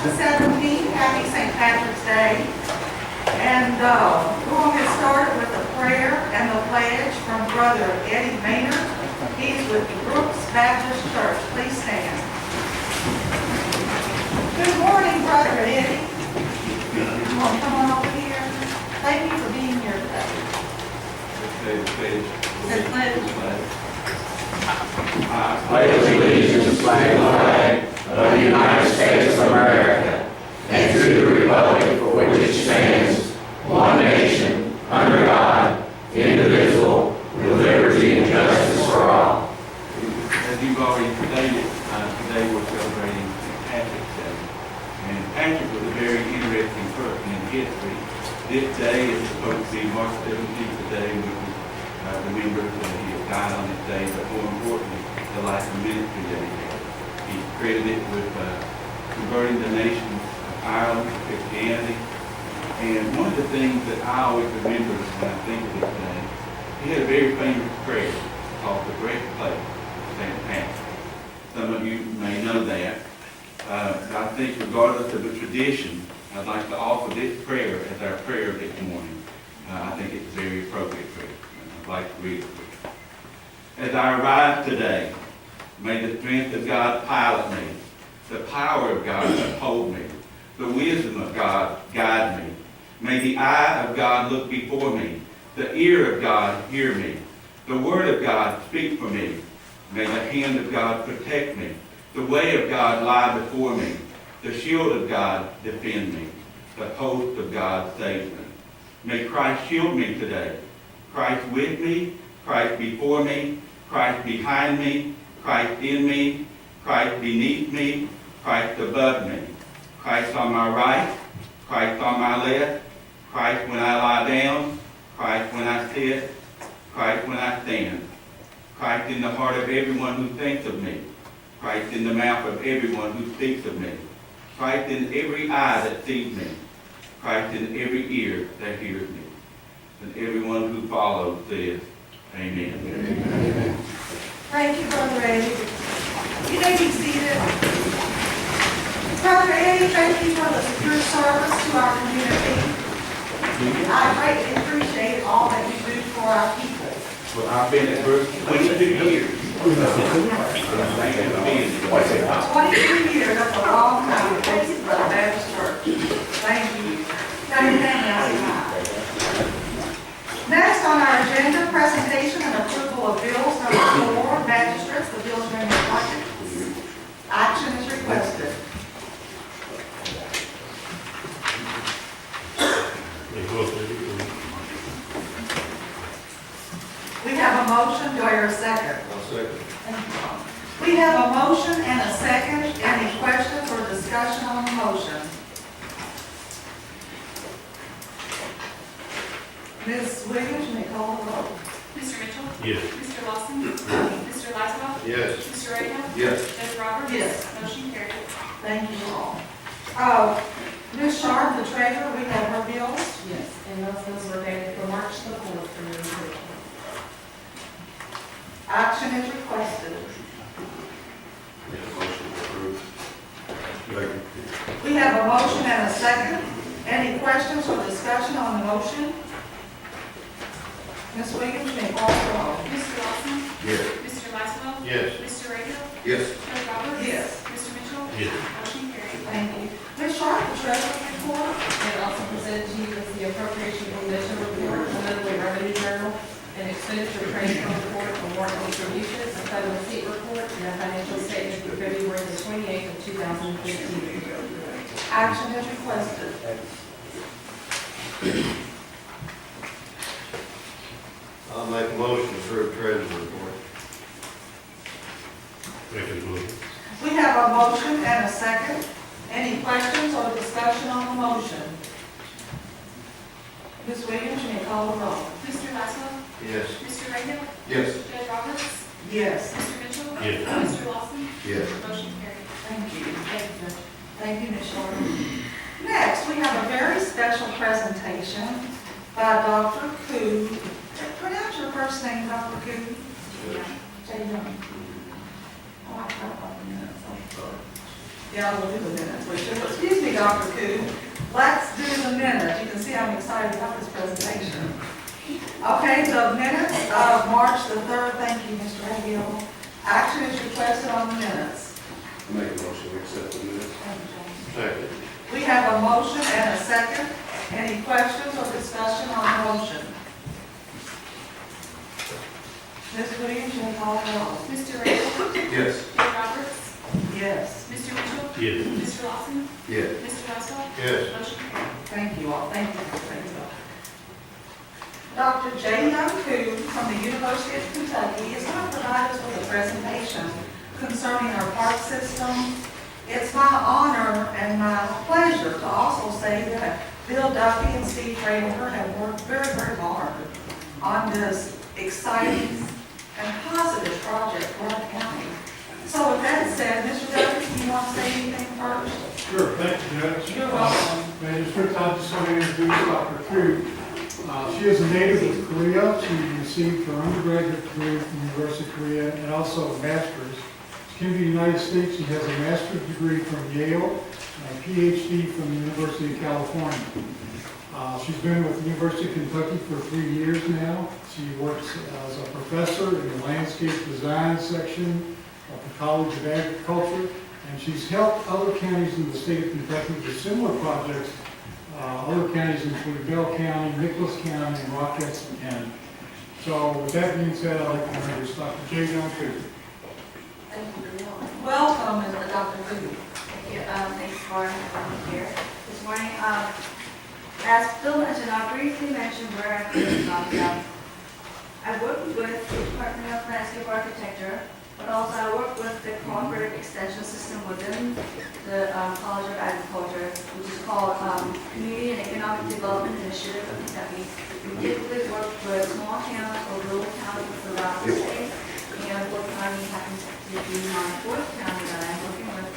17, happy St. Patrick's Day. And we're going to get started with a prayer and the pledge from Brother Eddie Maynard. He's with the Brooks Baptist Church. Please stand. Good morning, Brother Eddie. Come on over here. Thank you for being here today. The pledge. I pledge allegiance to the flag of the United States of America and to the republic for which it stands, one nation, under God, indivisible, with liberty and justice for all. As you've already stated, today we're celebrating St. Patrick's Day. And Patrick was a very interesting person in history. This day is supposed to be March 17th, the day we remember that he had died on this day, but more importantly, the life and ministry that he had. He's credited with converting the nation of Ireland to Christianity. And one of the things that I always remember when I think of this day, he had a very famous prayer called the Breastplate of St. Patrick. Some of you may know that. I think regardless of the tradition, I'd like to offer this prayer as our prayer this morning. I think it's a very appropriate prayer. I'd like to read it. As I arrive today, may the strength of God pilot me, the power of God uphold me, the wisdom of God guide me. May the eye of God look before me, the ear of God hear me, the word of God speak for me. May the hand of God protect me, the way of God lie before me, the shield of God defend me, the host of God save me. May Christ shield me today, Christ with me, Christ before me, Christ behind me, Christ in me, Christ beneath me, Christ above me, Christ on my right, Christ on my left, Christ when I lie down, Christ when I sit, Christ when I stand, Christ in the heart of everyone who thinks of me, Christ in the mouth of everyone who speaks of me, Christ in every eye that sees me, Christ in every ear that hears me. And everyone who follows says, Amen. Amen. Thank you, Brother Eddie. You may be seated. Brother Eddie, thank you for your service to our community. I greatly appreciate all that you do for our people. Well, I've been at Brooks 22 years. 22 years, that's a long time. Thank you for the Baptist Church. Thank you. Now you hang out. Next on our agenda, presentation and approval of bills number 4, magistrates. The bills are in your pocket. Action is requested. We have a motion. Do I hear a second? I'll second. We have a motion and a second. Any questions or discussion on the motion? Ms. Williams, you may call the roll. Mr. Mitchell? Yes. Mr. Lawson? Mr. Laswell? Yes. Mr. Rahal? Yes. Judge Roberts? Yes. Motion carried. Thank you all. Ms. Sharp, the treasurer, we have her bills. Yes, and those bills were dated for March the 4th for your review. Action is requested. Make a motion to approve. Second. We have a motion and a second. Any questions or discussion on the motion? Ms. Williams, you may call the roll. Mr. Lawson? Yes. Mr. Laswell? Yes. Mr. Rahal? Yes. Judge Roberts? Yes. Mr. Mitchell? Yes. Motion carried. Thank you. Ms. Sharp, the treasurer report. And also presented to you is the appropriation condition report, the monthly revenue journal, an expenditure transfer report, a warrant distribution, a federal receipt report, and a financial statement for February the 28th of 2015. Action is requested. I'll make a motion to approve treasurer's report. We have a motion and a second. Any questions or discussion on the motion? Ms. Williams, you may call the roll. Mr. Laswell? Yes. Mr. Rahal? Yes. Judge Roberts? Yes. Mr. Mitchell? Yes. Mr. Lawson? Yes. Motion carried. Thank you. Thank you, Ms. Sharp. Next, we have a very special presentation by Dr. Koo. Pronounce your first name, Dr. Koo. J. Young. Oh, I forgot about the minutes. I'm sorry. Yeah, we'll do the minutes. Excuse me, Dr. Koo. Let's do the minutes. You can see I'm excited about this presentation. Okay, the minutes of March the 3rd, thank you, Mr. Aguilar. Action is requested on the minutes. Make a motion, we accept the minutes. Thank you, James. Second. We have a motion and a second. Any questions or discussion on the motion? Ms. Williams, you may call the roll. Mr. Randall? Yes. Ms. Roberts? Yes. Mr. Mitchell? Yes. Mr. Lawson? Yes. Mr. Russell? Yes. Motion carried. Thank you all. Thank you. Thank you. Dr. J. Young Koo from the University of Kentucky is going to provide us with a presentation concerning our park system. It's my honor and my pleasure to also say that Bill Duffy and Steve Rader have worked very, very hard on this exciting and positive project for our county. So with that said, Mr. Duffy, do you want to say anything first? Sure, thank you, Judge. You're welcome. May I just first time just want to introduce Dr. Koo. She is a native of Korea. She received her undergraduate degree from the University of Korea and also a master's. She came to the United States. She has a master's degree from Yale and a PhD from the University of California. She's been with the University of Kentucky for 3 years now. She works as a professor in the landscape design section of the College of Agriculture, and she's helped other counties in the state of Kentucky with similar projects. Other counties include Bell County, Nicholas County, and Rockeston County. So with that being said, I'd like to introduce Dr. J. Young Koo. Welcome, Mr. Dr. Koo. Thank you. Thanks for having me here this morning. As Phil mentioned, I'll briefly mention where I've been from. I work with the Department of Landscape Architecture, but also I work with the cooperative extension system within the College of Agriculture, which is called Community and Economic Development Initiative of Kentucky. We typically work with small towns or rural counties throughout the state, and Bullitt County happens to be my fourth county that I'm working with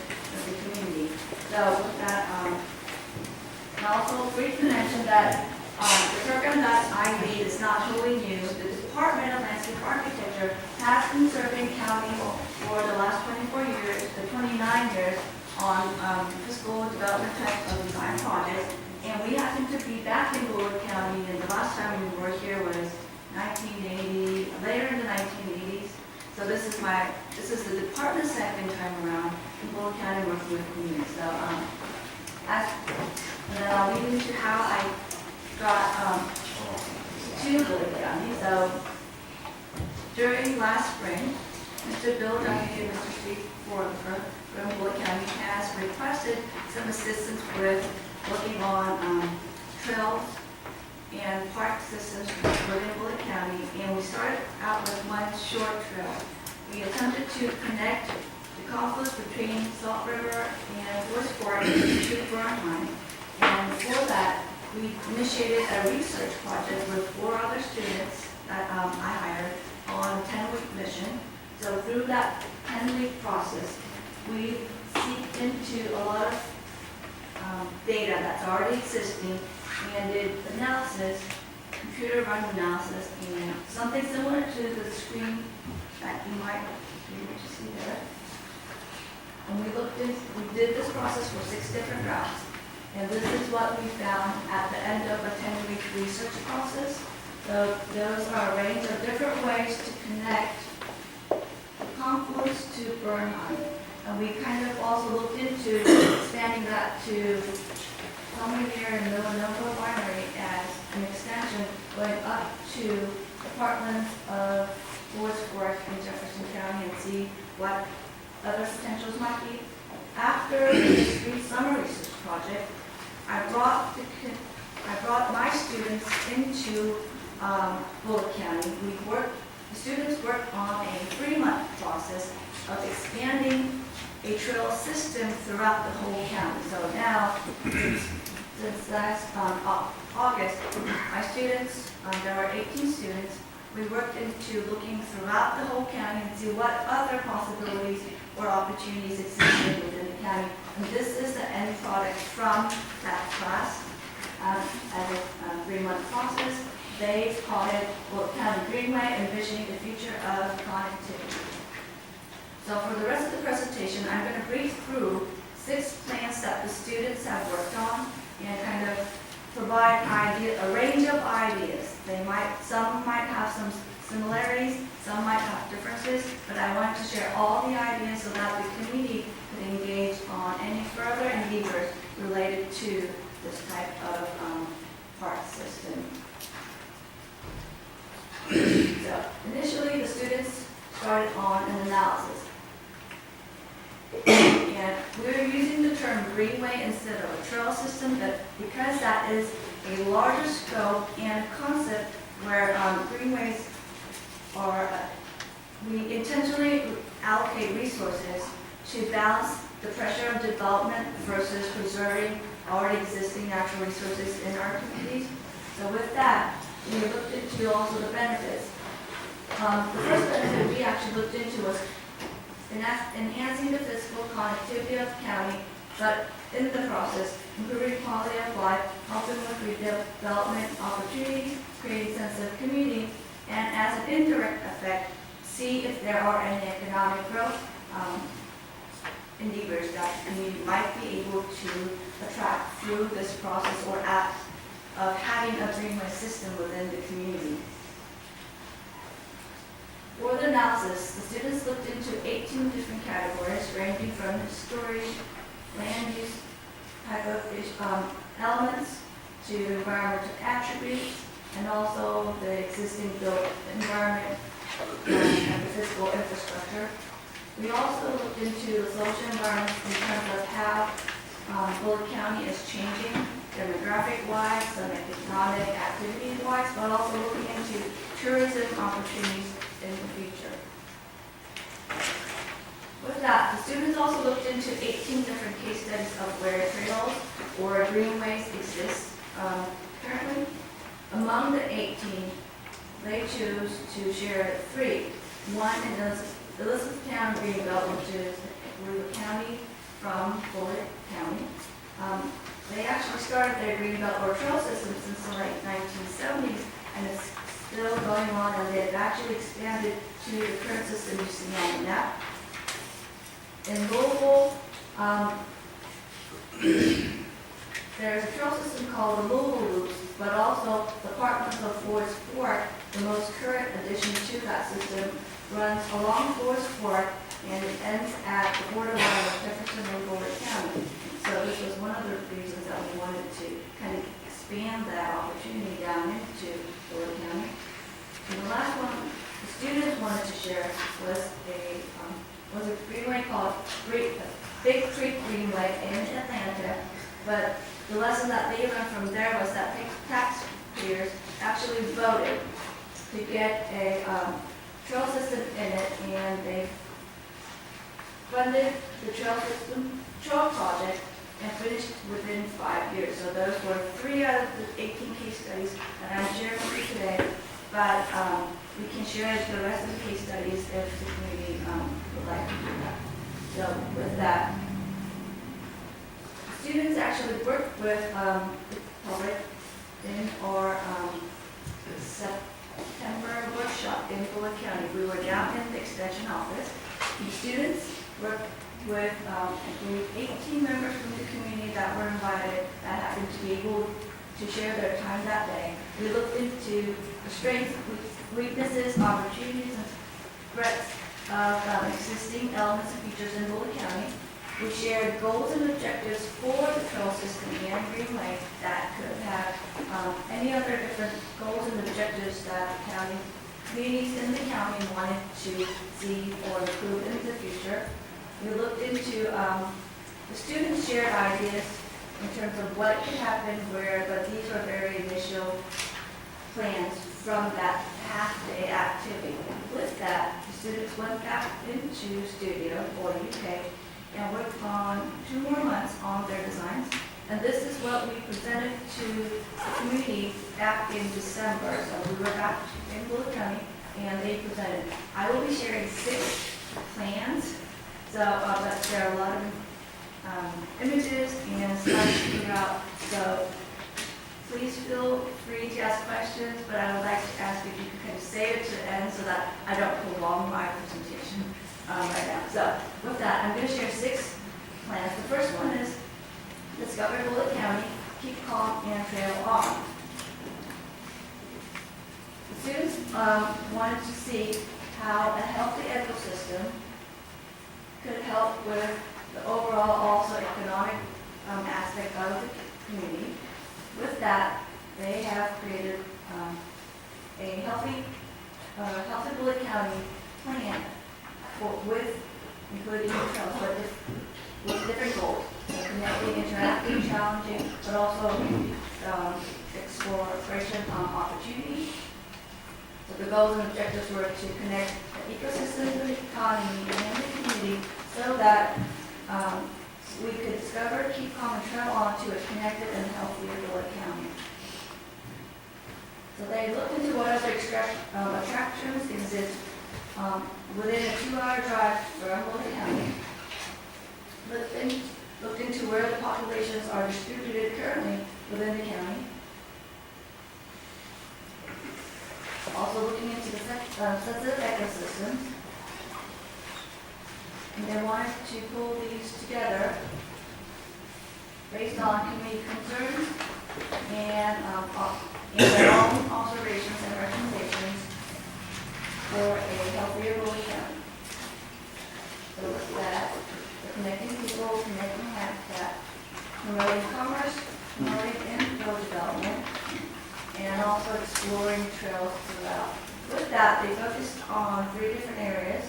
the community. So with that, I also briefly mention that the program that I lead is not wholly new. The Department of Landscape Architecture has been serving county for the last 24 years, the 29 years on fiscal development type of design projects. And we happen to be back in Bullitt County, and the last time we were here was 1980, later in the 1980s. So this is the department's second time around in Bullitt County working with communities. So and then I'll lead into how I got to Bullitt County. So during last spring, Mr. Bill Duffy and Mr. Steve Rader from Bullitt County has requested some assistance with working on trails and park systems within Bullitt County, and we started out with one short trail. We attempted to connect the confluence between Salt River and Forest Fork to the burn line, and for that, we initiated a research project with 4 other students that I hired on a 10-week mission. So through that 10-week process, we seeked into a lot of data that's already existing and did analysis, computer run analysis, and something similar to the screen that you might be able to see there. And we did this process for 6 different routes. And this is what we found at the end of a 10-week research process. So those are a range of different ways to connect confluence to burn line. And we kind of also looked into expanding that to somewhere near Villanova Winery as an extension going up to the parklands of Forest Fork in Jefferson County and see what other potentials might be. After this summer research project, I brought my students into Bullitt County. The students worked on a 3-month process of expanding a trail system throughout the whole county. So now, since last August, my students, there were 18 students, we worked into looking throughout the whole county and see what other possibilities or opportunities existed within the county. And this is the end product from that class. As a 3-month process, they called it Bullitt County Greenway, envisioning the future of connectivity. So for the rest of the presentation, I'm going to brief through 6 plans that the students have worked on and kind of provide a range of ideas. Some might have some similarities, some might have differences, but I wanted to share all the ideas so that the community could engage on any further endeavors related to this type of park system. So initially, the students started on an analysis. And we're using the term greenway instead of a trail system, but because that is a larger scope and a concept where greenways are, we intentionally allocate resources to balance the pressure of development versus preserving already existing natural resources in our communities. So with that, we looked into also the benefits. The first benefit we actually looked into was enhancing the physical connectivity of the county, but in the process, improving quality of life, helping with redevelopment opportunities, creating a sense of community, and as an indirect effect, see if there are any economic growth endeavors that the community might be able to attract through this process or act of having a greenway system within the community. For the analysis, the students looked into 18 different categories ranging from story, land use, type of elements, to environmental attributes, and also the existing built environment and the physical infrastructure. We also looked into the social environment in terms of how Bullitt County is changing demographic-wise, some economic activity-wise, but also looking into tourism opportunities in the future. With that, the students also looked into 18 different case studies of where trails or greenways exist currently. Among the 18, they chose to share 3. One is Elizabethtown Greenbelt, which is a county from Bullitt County. They actually started their greenbelt or trail system since the late 1970s, and it's still going on, and they've actually expanded to the current system you see on the map. In Louisville, there's a trail system called the Louisville Loops, but also the Parklands of Forest Fork, the most current addition to that system, runs along Forest Fork and it ends at the borderline of Jefferson and Bullitt County. So this was one of the reasons that we wanted to kind of expand that opportunity down into Bullitt County. And the last one the students wanted to share was a greenway called Big Creek Greenway in Atlanta. But the lesson that they learned from there was that taxpayers actually voted to get a trail system in it, and they funded the trail project and finished within 5 years. So those were 3 out of the 18 case studies that I'm sharing with you today. But we can share the rest of the case studies if the community would like to do that. So with that, students actually worked with the public in our September workshop in Bullitt County. We were down in the extension office. The students worked with, I believe, 18 members from the community that were invited that happened to be able to share their time that day. We looked into the strengths, weaknesses, opportunities, and threats of existing elements and features in Bullitt County. We shared goals and objectives for the trail system and greenway that could have any other different goals and objectives that county communities in the county wanted to see or improve in the future. We looked into the students shared ideas in terms of what could happen where, but these are very initial plans from that half-day activity. With that, the students went back into studio or UK and worked on 2 more months on their designs. And this is what we presented to the community back in December. So we were back in Bullitt County and they presented. I will be sharing 6 plans. So but there are a lot of images and stuff to figure out. So please feel free to ask questions, but I would like to ask if you could kind of save it to the end so that I don't prolong my presentation right now. So with that, I'm going to share 6 plans. The first one is Discover Bullitt County, Keep Calm and Trail On. The students wanted to see how a healthy ecosystem could help with the overall also economic aspect of the community. With that, they have created a healthy Bullitt County plan including trails, but with different goals. So connecting, interacting, challenging, but also exploration opportunities. So the goals and objectives were to connect the ecosystem, the economy, and the community so that we could discover, keep calm, and trail on to a connected and healthier Bullitt County. So they looked into what other attractions exist within a 2-hour drive from Bullitt County. Looked into where the populations are distributed currently within the county. Also looking into the sensitive ecosystems. And they wanted to pull these together based on community concerns and their own observations and recommendations for a healthier Bullitt County. So with that, the connecting people, connecting habitat, promoting commerce, promoting infill development, and also exploring trails throughout. With that, they focused on 3 different areas,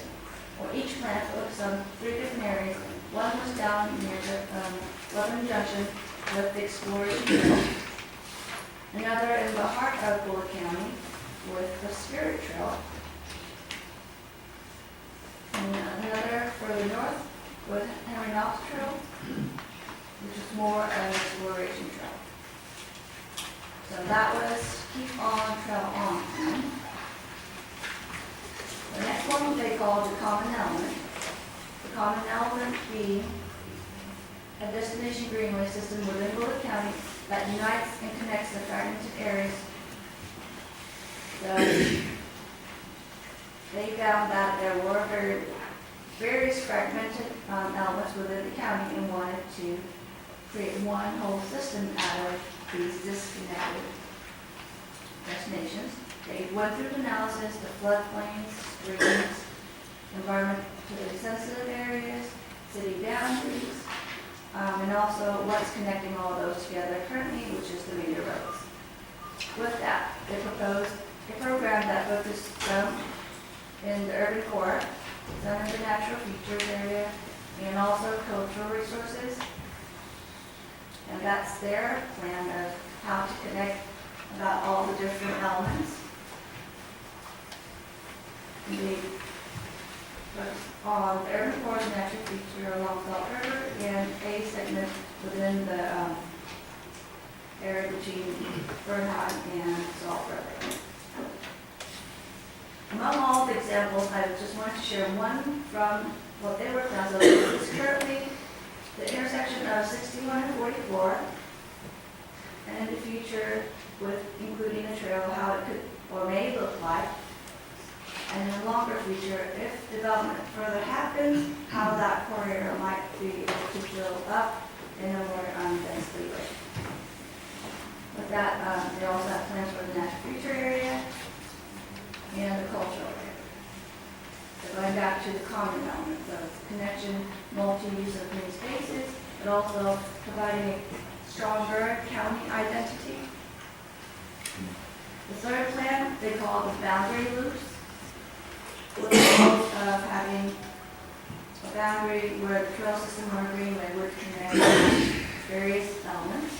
or each plan focused on 3 different areas. One was down near the Lebanon Junction with the Exploration Trail. Another in the heart of Bullitt County with the Spirit Trail. And another further north with Henry Knox Trail, which is more an exploration trail. So that was Keep On, Trail On. The next one they called the Common Element. The Common Element being a destination greenway system within Bullitt County that unites and connects the fragmented areas. So they found that there were various fragmented elements within the county and wanted to create one whole system out of these disconnected destinations. They went through the analysis, the floodplains, streams, environmentally sensitive areas, city boundaries, and also what's connecting all those together currently, which is the major roads. With that, they proposed a program that focused some in the urban core, some in the natural features area, and also cultural resources. And that's their plan of how to connect about all the different elements. And they focused on the urban core natural feature along Salt River and a segment within the area between Bernheim and Salt River. Among all the examples, I just wanted to share one from what they worked on. So this is currently the intersection of 61 and 44, and in the future, with including a trail, how it could or may look like, and in the longer future, if development further happens, how that corridor might be able to fill up in a more densely way. With that, they also have plans for the natural feature area and the cultural area. So going back to the common element, so it's connection, multi-use of green spaces, but also providing a stronger county identity. The third plan, they call the boundary loops, with the goal of having a boundary where the trail system or greenway would connect various elements.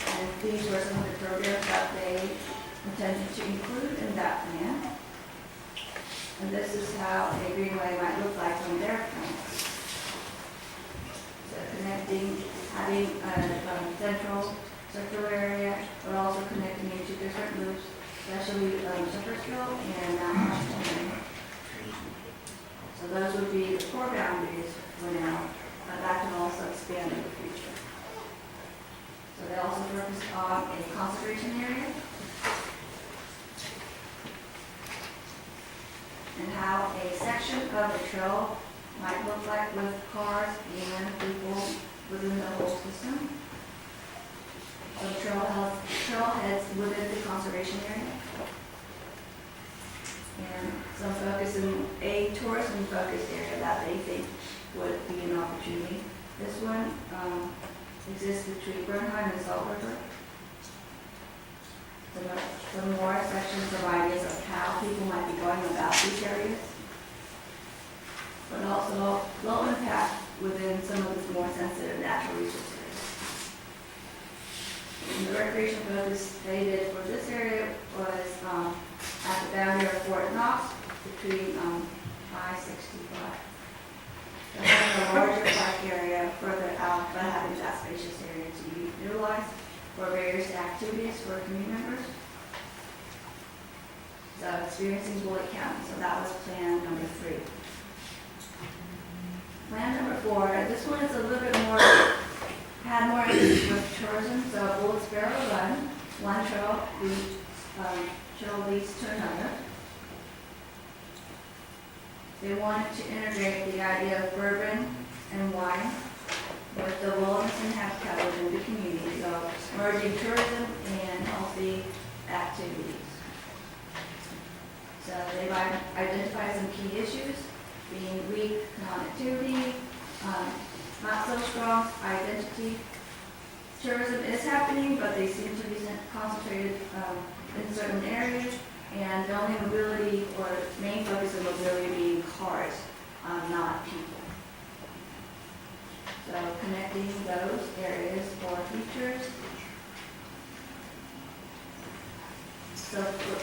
And these were some of the programs that they intended to include in that plan. And this is how a greenway might look like from their plan. So connecting, having a central circular area, but also connecting into different loops, especially Suffersville and Mount Washington. So those would be the core boundaries for now, but that can also expand in the future. So they also focused on a conservation area and how a section of the trail might look like with cars and people within the whole system. Some trailheads within the conservation area. And some focus in a tourism focused area that they think would be an opportunity. This one exists between Bernheim and Salt River. Some more sections of ideas of how people might be going about these areas, but also low impact within some of the more sensitive natural resource areas. And the recreation focus they did for this area was at the boundary of Fort Knox between I-65. So having a larger park area further out, but having that spacious area to be utilized for various activities for community members. So experiencing Bullitt County, so that was plan number 3. Plan number 4, this one is a little bit more, had more interest with tourism, so Bullitt's Barrel Run, one trail leads to another. They wanted to integrate the idea of bourbon and wine with the wellness and habitat within the community, so merging tourism and healthy activities. So they've identified some key issues, being weak connectivity, not so strong identity. Tourism is happening, but they seem to be concentrated in certain areas, and the only mobility or main focus of mobility being cars, not people. So connecting those areas for features. So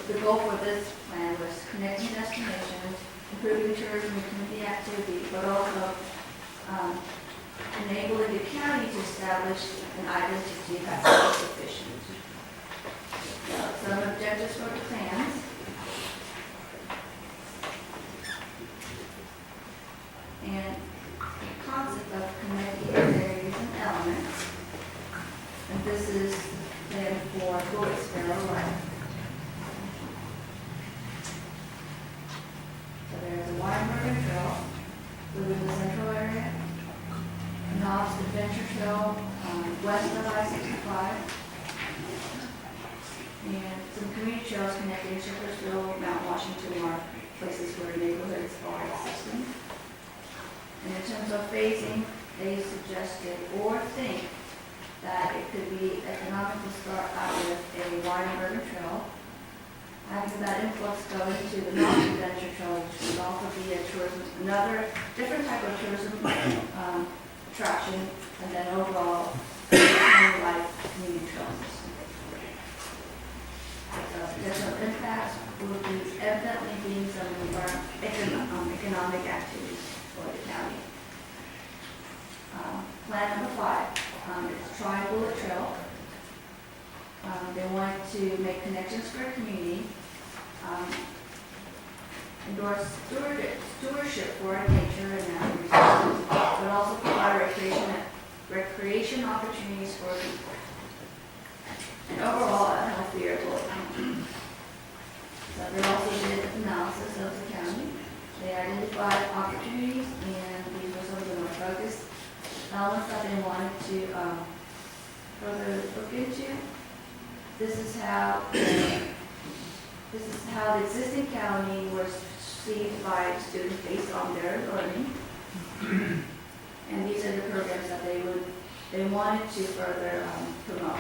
the goal for this plan was connecting destinations, improving tourism and community activity, but also enabling the county to establish an identity that's self-sufficient. So some objectives for the plans. And the concept of connecting areas and elements. And this is then for Bullitt's Barrel Run. So there's a Weinberger Trail within the central area, a Knobs Adventure Trail west of I-65, and some community trails connecting Shepherdsville, Mount Washington are places where neighborhoods are existing. And in terms of phasing, they suggested or think that it could be economic to start out with a Weinberger Trail, having that influx go into the non-adventure trail, which would also be a tourism, another different type of tourism attraction, and then overall like community trail system. So potential impacts will be evidently being some economic activities for the county. Plan number 5 is Try Bullitt Trail. They want to make connections for a community, endorse stewardship for our nature and natural resources, but also provide recreation opportunities for people. And overall, a healthier Bullitt County. So they also did analysis of the county. They identified opportunities, and these were some of the more focused elements that they wanted to further look into. This is how the existing county was perceived by students based on their learning. And these are the programs that they wanted to further promote.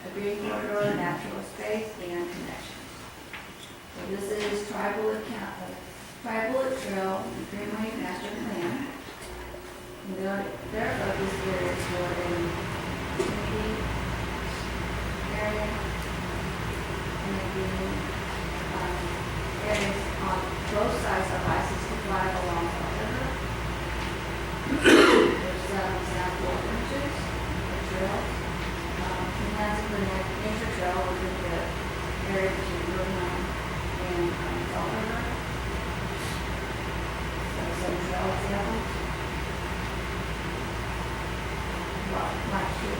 A green corridor, natural space, and connection. So this is Try Bullitt Trail Greenway Master Plan. And their focus areas were in community area, connecting areas on both sides of I-65 along the river. There's some example images of trails. Enhancing the nature trail within the area between Burnham and Salt River. So some trail examples.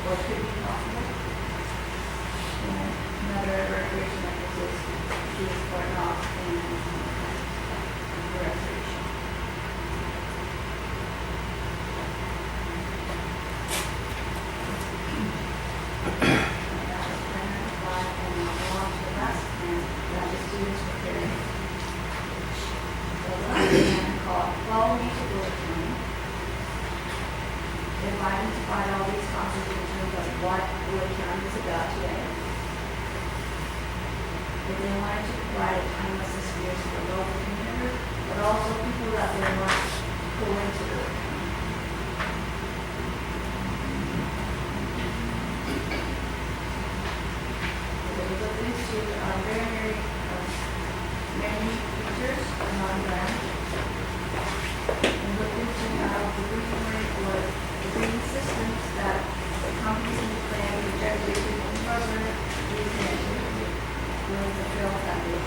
What could be possible. And another recreation emphasis is Fort Knox and recreation. They've identified all these contributions of what Bullitt County is about today. But they wanted to provide a timeless experience for the local community, but also people that they want to pull into the many features among them. And look into the green or the green systems that the companies in the plan projected to further these initiatives during the field that they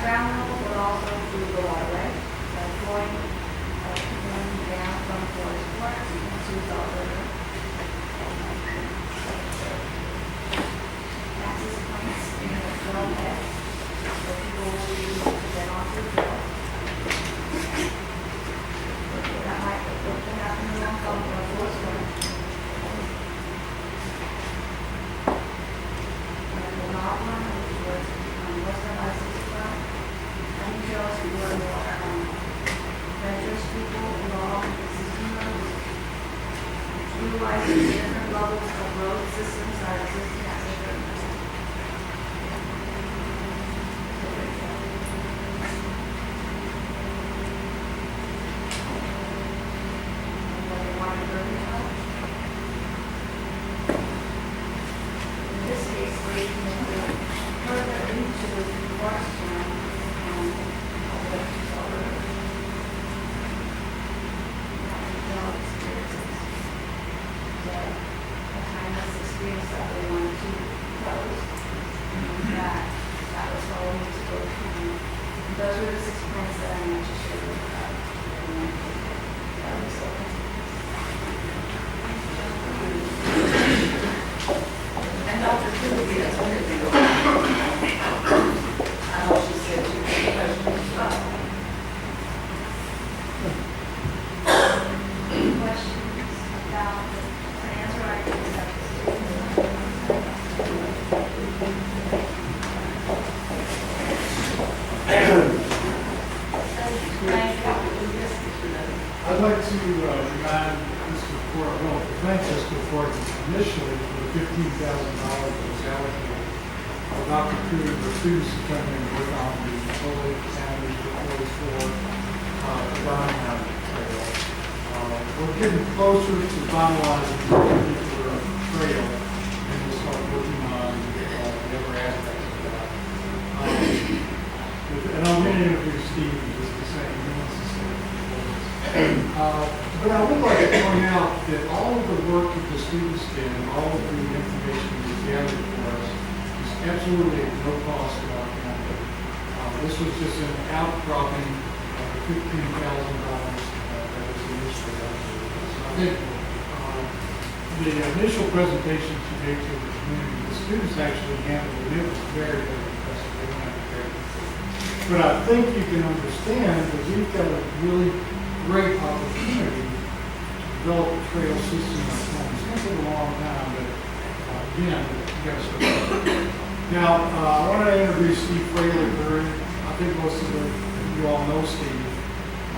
ground level, but also through the waterway, flowing down from Forest Park into Salt River. Access points in the trail bed, so people will be able to get onto the trail. That might happen along Forest Park. And the Knob Line, which was western I-65, and shows you were more adventurous people along existing roads, utilizing different levels of road systems that are existing at different in this case, they can go further into the forest land and away to Salt River. That experiences. The timeless experience that they wanted to close. That was all we need to go through. Those were the 6 points that I wanted to share with And Dr. Kennedy, that's what it is. I know she said she had questions. questions about the plans or ideas that the I'd like to remind Mr. Ford, well, to thank Mr. Ford initially for the $15,000 that was allocated for Dr. Cooter, the students to come in and work on the Bullitt County Phase 4 Divine Mountain Trail. We're getting closer to finalizing the particular trail, and we'll start working on the other aspects of that. And I'm going to interview Steve in just a second. He wants to say a few words. But I would like to point out that all of the work that the students did and all of the information that was gathered for us is absolutely at no cost to our county. This was just an outcropping of the $15,000 that was initially allocated. So I think the initial presentation she gave to the community, the students actually handled it. It was very, very impressive. They went out there. But I think you can understand that we've got a really great opportunity to develop a trail system at home. It's going to take a long time, but again, you got to start. Now, I want to introduce Steve Fraley. I think most of you all know Steve.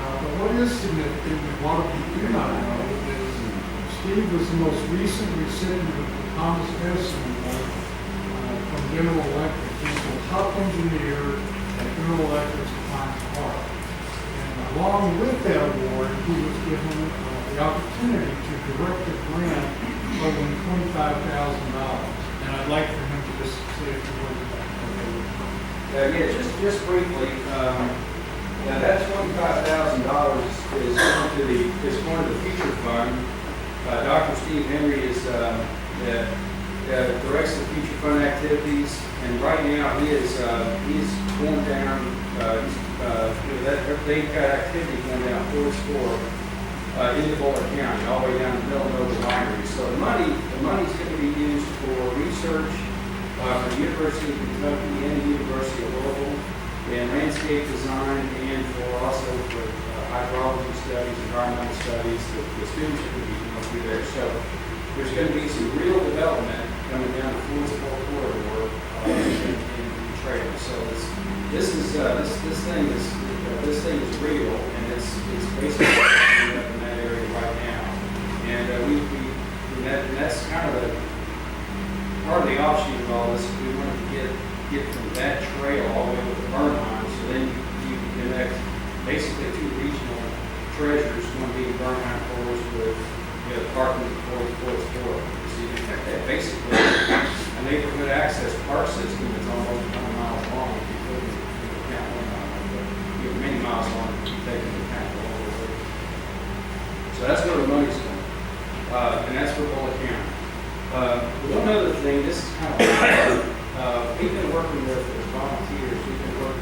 But what is significant, and a lot of people do not know, is Steve was the most recent recipient of the Thomas Edison Award from General Electric. He's the top engineer at General Electric's Pine Park. And along with that award, he was given the opportunity to direct a grant totaling $25,000. And I'd like for him to just say a few words about that. Yeah, just briefly, now that $25,000 is going to the future fund. Dr. Steve Henry directs the future fund activities, and right now he's going down. They've got activity going down Forest Fork into Bullitt County, all the way down to Villanova Winery. So the money's going to be used for research for the University of Kentucky and the University of Louisville. in landscape design and also for hydrology studies, environmental studies, the students are going to be going through there. So there's going to be some real development coming down the Fiscal corridor in the trail. So this thing is real, and it's basically up in that area right now. And and that's kind of part of the offshoot of all this. We want to get from that trail all the way to the burn line, so then you can connect basically two regional treasures, one being Burnham Forest with the Department of Forest. So you can have basically a neighborhood access park system that's almost 1 mile long. If you put it into account 1 mile, but many miles long if you take into account all the way. So that's where the money's going, and that's for Bullitt County. One other thing, this is kind of we've been working with volunteers.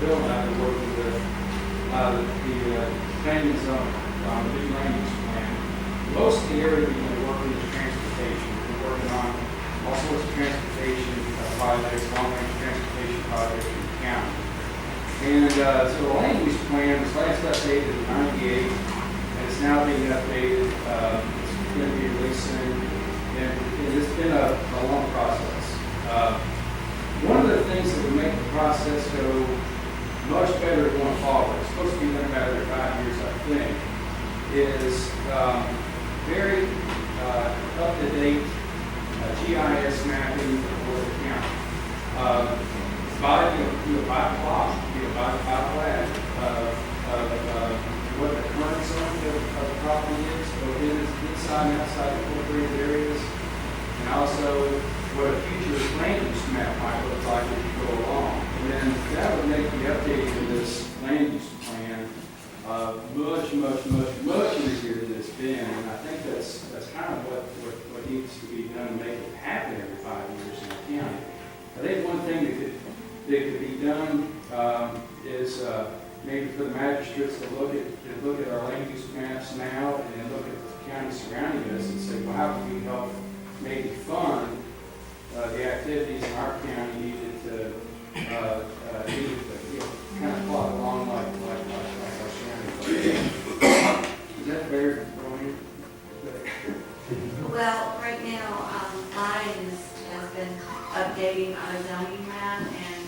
Bill and I have been working with the planning zone, the new land use plan. Most of the area we've been working is transportation. We've been working on all sorts of transportation projects, long-range transportation projects in the county. And so the land use plan was last updated in '98, and it's now being updated. It's going to be released soon, and it's been a long process. One of the things that would make the process go much better going forward, it's supposed to be done about every 5 years, I think, is very up-to-date GIS mapping for the county. By plot, by plat of what the current zone of the property is, both inside and outside the incorporated areas, and also what a future land use map might look like as you go along. And then that would make the updating of this land use plan much easier than it's been. And I think that's kind of what needs to be done to make it happen every 5 years in the county. I think one thing that could be done is maybe for the magistrates to look at our land use maps now and then look at the county surrounding us and say, well, how can we help maybe fund the activities in our county needed to kind of plot along like our surrounding. Is that fair, Brian? Well, right now, Ryan has been updating our zoning map, and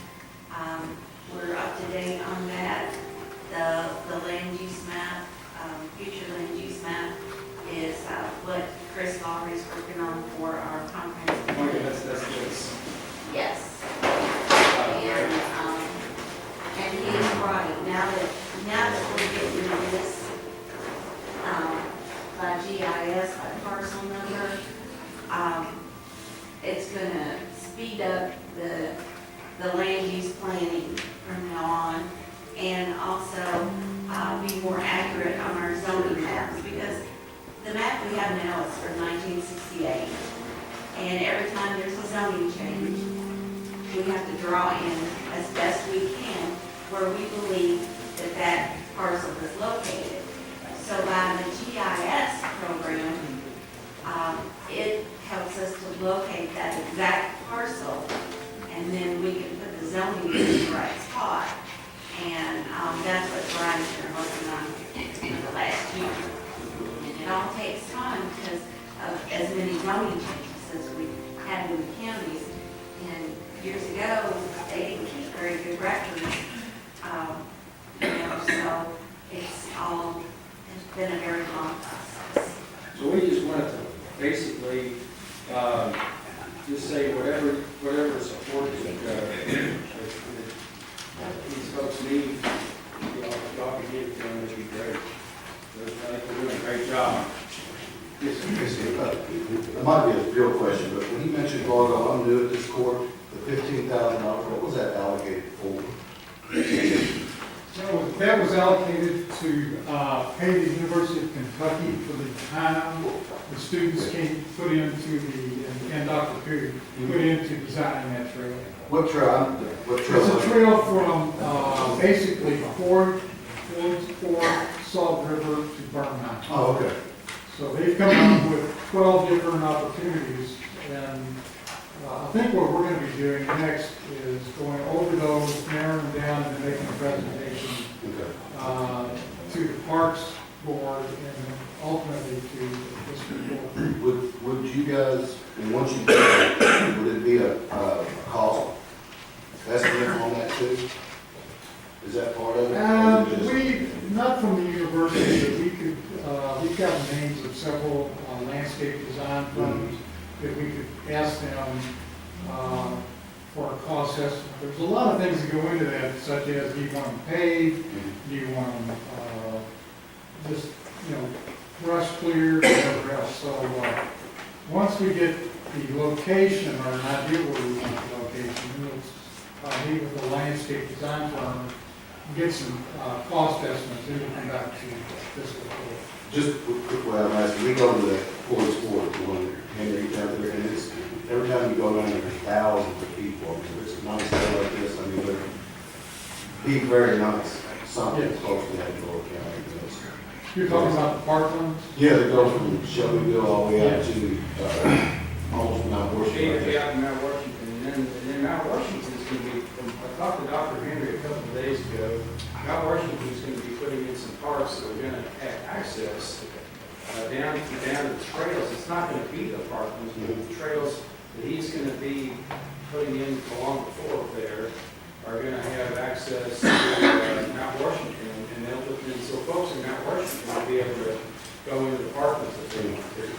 we're up to date on that. The land use map, future land use map is what Chris Lawry's working on for our comprehensive. Oh, yeah, that's Yes. And he is right, now that we're getting into this, by GIS, by parcel number, it's gonna speed up the land use planning from now on, and also, be more accurate on our zoning maps, because the map we have now is from 1968, and every time there's a zoning change, we have to draw in as best we can where we believe that parcel is located. So by the GIS program, it helps us to locate that exact parcel, and then we can put the zoning in the right spot. And that's what Brian's been working on for the last year. And it all takes time because of as many zoning changes as we've had in the counties. And years ago, they didn't keep very good records. So it's been a very long process. So we just wanted to basically just say whatever support that these folks need, if y'all can give it to them, it'd be great. So I think we're doing a great job. It might be a real question, but when he mentioned Largo, I'm new at this court, the $15,000, what was that allocated for? That was allocated to pay the University of Kentucky for the time the students put into and Dr. Perry put into designing that trail. What trail? It's a trail from basically Ford, Salt River to Birmingham. Oh, okay. So they've come up with 12 different opportunities, and I think what we're going to be doing next is going over those, narrowing them down, and then making a presentation Okay. to the Parks Board and ultimately to the Fiscal Board. Would you guys, and once you do it, would it be a cost estimate on that too? Is that part of it? Or is it just- Not from the university, but we could, we've got the names of several landscape design firms that we could ask them for a cost estimate. There's a lot of things that go into that, such as do you want them paved, do you want them just, brush clear, whatever else. So, once we get the location or an idea where we want the location, we'll meet with the landscape design firm, get some cost estimates, then we'll come back to Fiscal Court. Just quick, what I'm asking, we go to the Bullitt Sport, the one that Henry out there, and it's, every time you go down there, there's thousands of people. I mean, it's a nice day like this, I mean, they're be very nice, something Yes. close to that Bullitt County. You're talking about the parklands? Yeah, they go from Shelbyville all the way out to, almost Mount Washington. right there. Yeah, Mount Washington, and then Mount Washington is going to be, I talked to Dr. Henry a couple of days ago, Mount Washington is going to be putting in some parks that are going to have access down to the trails. It's not going to be the parklands, but the trails that he's going to be putting in along the fork there are going to have access to Mount Washington, and they'll put in, so folks in Mount Washington will be able to go into the parklands if they want to.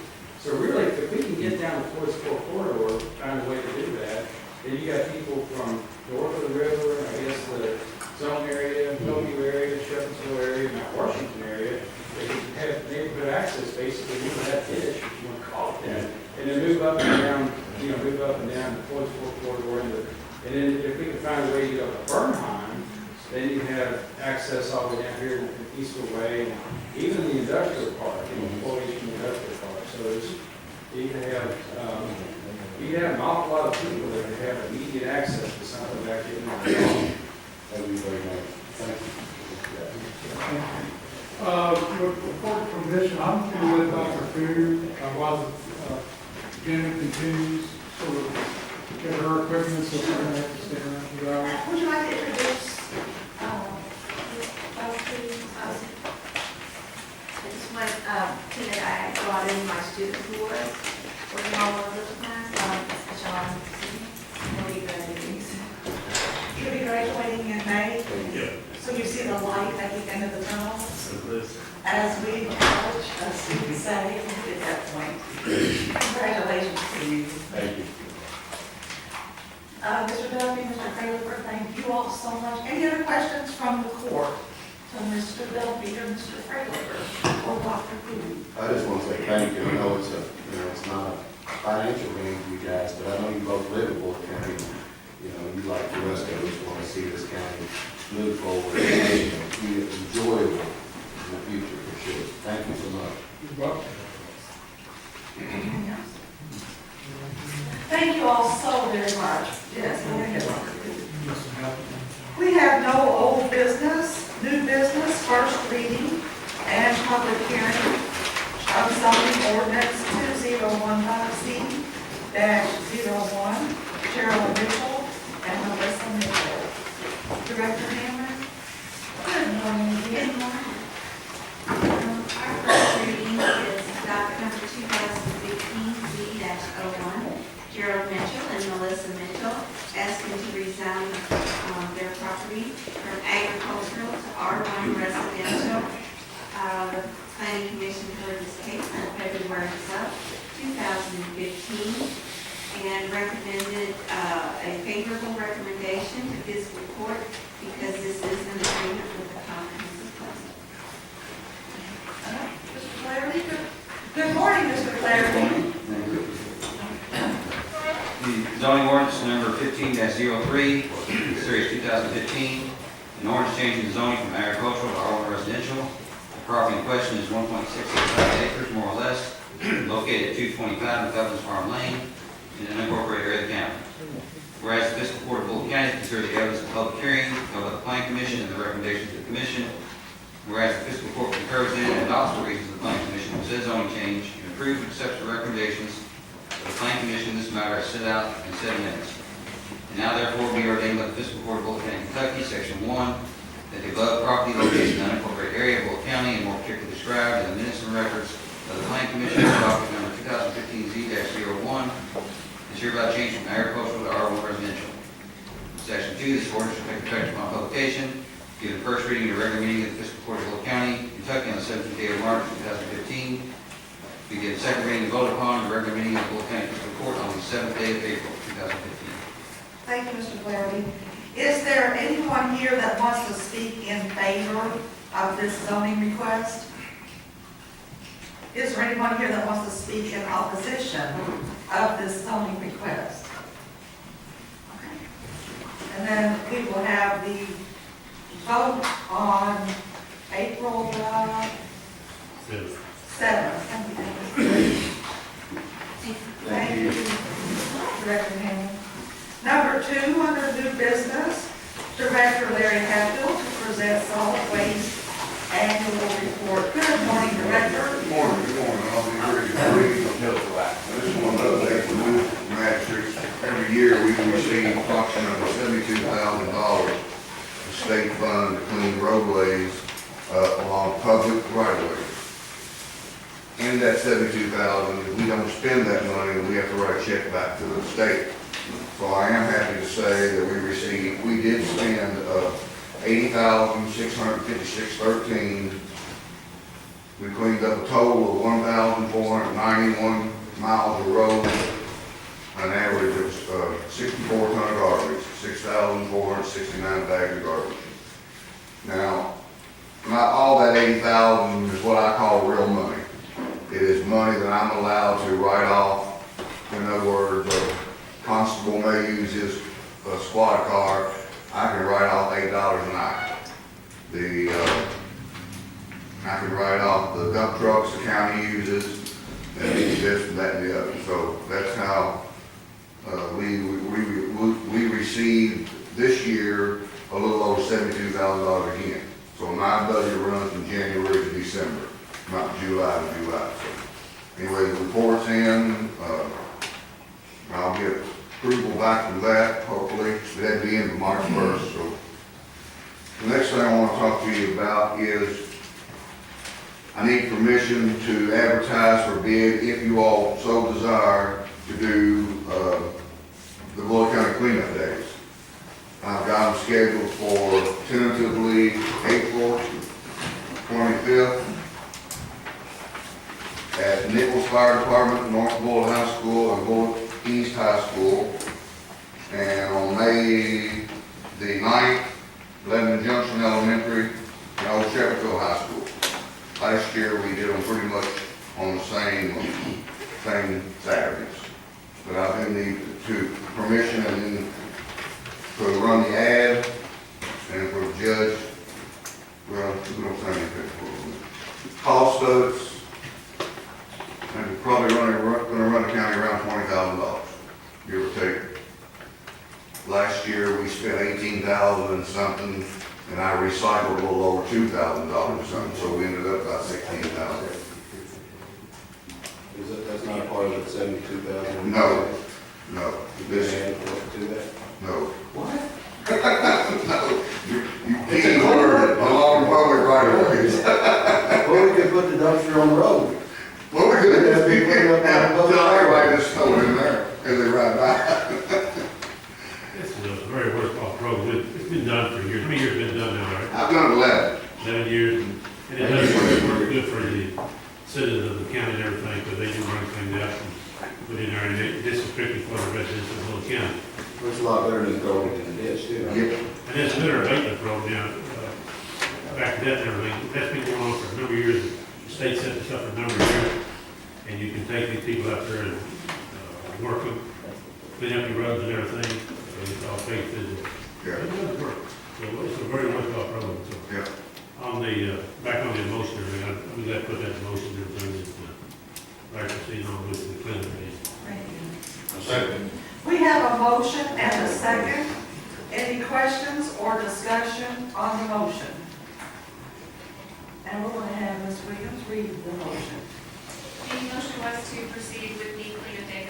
So really, if we can get down the Forest Fork corridor, find a way to do that, then you got people from north of the river, I guess the Zone area, Bellevue area, Shepherdsville area, Mount Washington area, they can have neighborhood access, basically, move that ditch, if you want to call it that, and then move up and down, move up and down the Forest Fork corridor into. And then if we can find a way to go to Bernheim, then you have access all the way down here in Eastwood Way, and even the industrial park, employees from the industrial park. So there's, you can have an awful lot of people that can have immediate access to something back in there. That'd be very nice. Thank you. With report from Mission, I'm going to let Dr. Food, while the agenda continues, sort of get her equipment, so we're going to have to stay around 2 hours. Would you like to introduce, This one, that I brought in my student who was working all over the class, Sean, he'll be graduating soon. you'll be graduating in May? So you see the light at the end of the tunnel? As we college students say, at that point. Congratulations to you. Thank you. Mr. Duffy, Mr. Kramer, thank you all so much. Any other questions from the court? To Mr. Duffy or Mr. Kramer or Dr. Food? I just want to say thank you. I know it's it's not a financial gain for you guys, but I know you both live in Bullitt County. You like the rest of us want to see this county move forward and be enjoyable in the future for sure. Thank you so much. You're welcome. Anything else? Thank you all so very much. Yes, go ahead, Dr. Food. Need some help? We have no old business, new business, first reading and public hearing of zoning ordinance 2015C-01, Cheryl Mitchell and Melissa Mitchell. Director Hammer? Good morning again. Our first reading is docket number 2015Z-01, Gerald Mitchell and Melissa Mitchell asking to rezone their property from agricultural to R1 residential. The planning commission heard this case on February 2015 and recommended a favorable recommendation to fiscal court because this is an agreement with the comprehensive plan. Mr. Flaherty? Good morning, Mr. Flaherty. The zoning ordinance number 15-03, series 2015, an ordinance changing the zoning from agricultural to R1 residential. The property in question is 1.665 acres, more or less, located at 225 McGovern's Farm Lane, in an unincorporated area of the county. Whereas the fiscal court of Bullitt County considers the evidence of public hearing held by the planning commission and the recommendations of the commission. Whereas the fiscal court concurs in and adopts the reasons of the planning commission for said zoning change and approves and accepts the recommendations of of the Planning Commission, this matter is set out in 7 minutes. And now therefore be ordained by the Fiscal Court of Bullitt County, Kentucky, Section 1, that the above property located in the unincorporated area of Bullitt County and more particularly described in the minutes and records of the Planning Commission, docket number 2015Z-01, is hereby changed from agricultural to R1 residential. Section 2, this ordinance shall take effect upon publication, given first reading in the regular meeting of the Fiscal Court of Bullitt County, Kentucky on the 17th day of March 2015. Be given second reading and voted upon in the regular meeting of the Bullitt County Fiscal Court on the 7th day of April 2015. Thank you, Mr. Flaherty. Is there anyone here that wants to speak in favor of this zoning request? Is there anyone here that wants to speak in opposition of this zoning request? Okay. And then we will have the vote on April 7th. Thank you, Director Henry. Number 2, under new business, Director Larry Hatfield to present solid waste annual report. Good morning, Director. Good morning. I'll be very brief. I just want to update the new matrix. Every year we receive approximately $72,000 of state fund to clean roadways along public right-of-ways. In that $72,000, if we don't spend that money, we have to write a check back to the state. So I am happy to say that we did spend $80,656.13. We cleaned up a total of 1,491 miles of road, an average of 64 ton of garbage, 6,469 bags of garbage. Now, not all that 80,000 is what I call real money. It is money that I'm allowed to write off. In other words, a constable may use his squad car, I can write off $8 a night. I can write off the dump trucks the county uses, and this and that and the other. So that's how we received this year a little over $72,000 again. So my budget runs from January to December, not July to July. So anyway, the report's in. I'll get approval back from that, hopefully. That'd be in March 1st. So the next thing I want to talk to you about is I need permission to advertise for bid, if you all so desire, to do the Bullitt County Cleanup Days. I've got them scheduled for tentatively April 25th at Nichols Fire Department, North Bullitt High School, and Bullitt East High School. And on May the 9th, Lebanon Junction Elementary and Old Shepherdville High School. Last year, we did them pretty much on the same Saturdays. But I've been to permission and then to run the ad and for the judge, well, we don't say anything for them. Cost of it's, and we're probably going to run the county around $20,000, give or take. Last year, we spent $18,000 and something, and I recycled a little over $2,000 or something, so we ended up about $16,000. That's not a part of the 72,000? No. This to that? No. What? No. You can't word it along public right of ways. Well, we could put the dumpster on the road. Well, we could have people tell everybody just throw it in there as they ride by. This is a very worthwhile program. It's been done for years. How many years has it been done now, right? I've done 11. 11 years. And it does work good for the citizens of the county and everything, because they do run things out and put in there, and this is strictly for the residents of the little county. It's a lot better than throwing it in the ditch, too. Yep. And it's been our abatement program, back to that and everything. That's been going on for a number of years. The state set this up for a number of years, and you can take these people out there and work them, clean up your roads and everything. So it's all faith physical. Yeah. It does work. So it's a very worthwhile program. So Yeah. on the, back on the emotion, I'm glad to put that in motion and everything. Like to see on with the cleanup days. Thank you. Second. We have a motion and a second. Any questions or discussion on the motion? And we're going to have Ms. Williams read the motion. The motion was to proceed with the cleanup day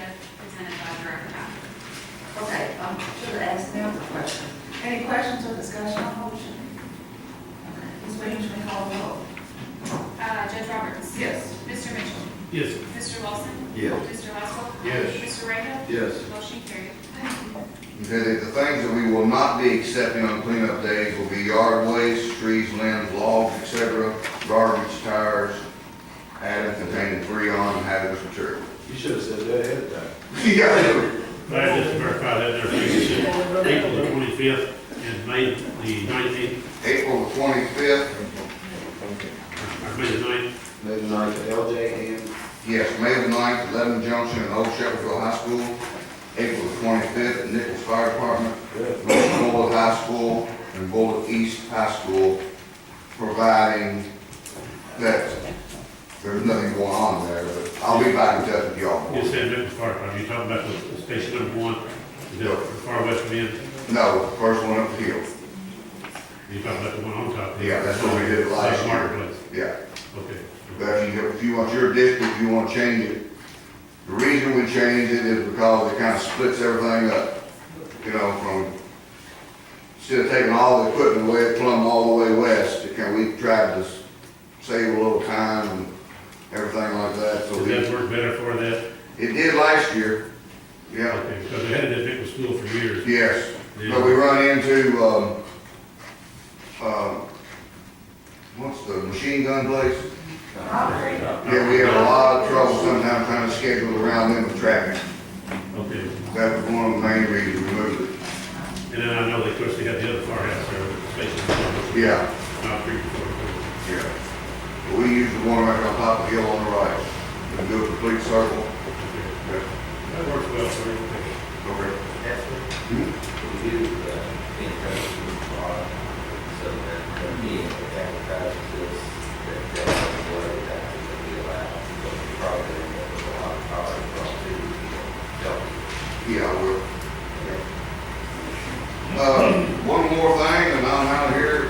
Yes. Mr. Westbrook? Yes. Mr. Raymond? Yes. Motion carried. Okay, the things that we will not be accepting on cleanup days will be yard waste, trees, limbs, logs, etc., garbage, tires, items containing freon and hazardous material. You should have said that ahead of time. Yeah. But I just verified that there, April the 25th and May the 19th, April the 25th, or May the 9th. Maybe not LJ and yes, May the 9th, 11 Junction and Old Shepherdville High School. April the 25th at Nichols Fire Department, North Bullitt High School, and Bullitt East High School, providing that there's nothing going on there, but I'll be back in touch with y'all. You said Nichols Fire Department, you talking about the station number 1, is that the far west end? No, the first one up the hill. You talking about the one on top? Yeah, that's what we did last year. Marketplace, Yeah. okay. But if you want your district, you want to change it, the reason we changed it is because it kind of splits everything up. You know, from, instead of taking all the equipment away at Plum all the way west, we tried to save a little time and everything like that, so Does that work better for that? it did last year. Yeah, Okay, because they had it at Nichols School for years. yes, but we run into, what's the machine gun place? Yeah, we have a lot of trouble sometimes trying to schedule around them with traffic. Okay, That was one of the main reasons we moved it. and then I know they, of course, they got the other firehouse there with the station. Yeah, Not free before. yeah. But we use the one right on top of the hill on the right. We do a complete circle. Yeah. That works well for you. Okay. we do, encourage you, so that the advertises this, that way that will be allowed to go to property and there's a lot of cars from to help. Yeah, I will. One more thing, and I'm out of here.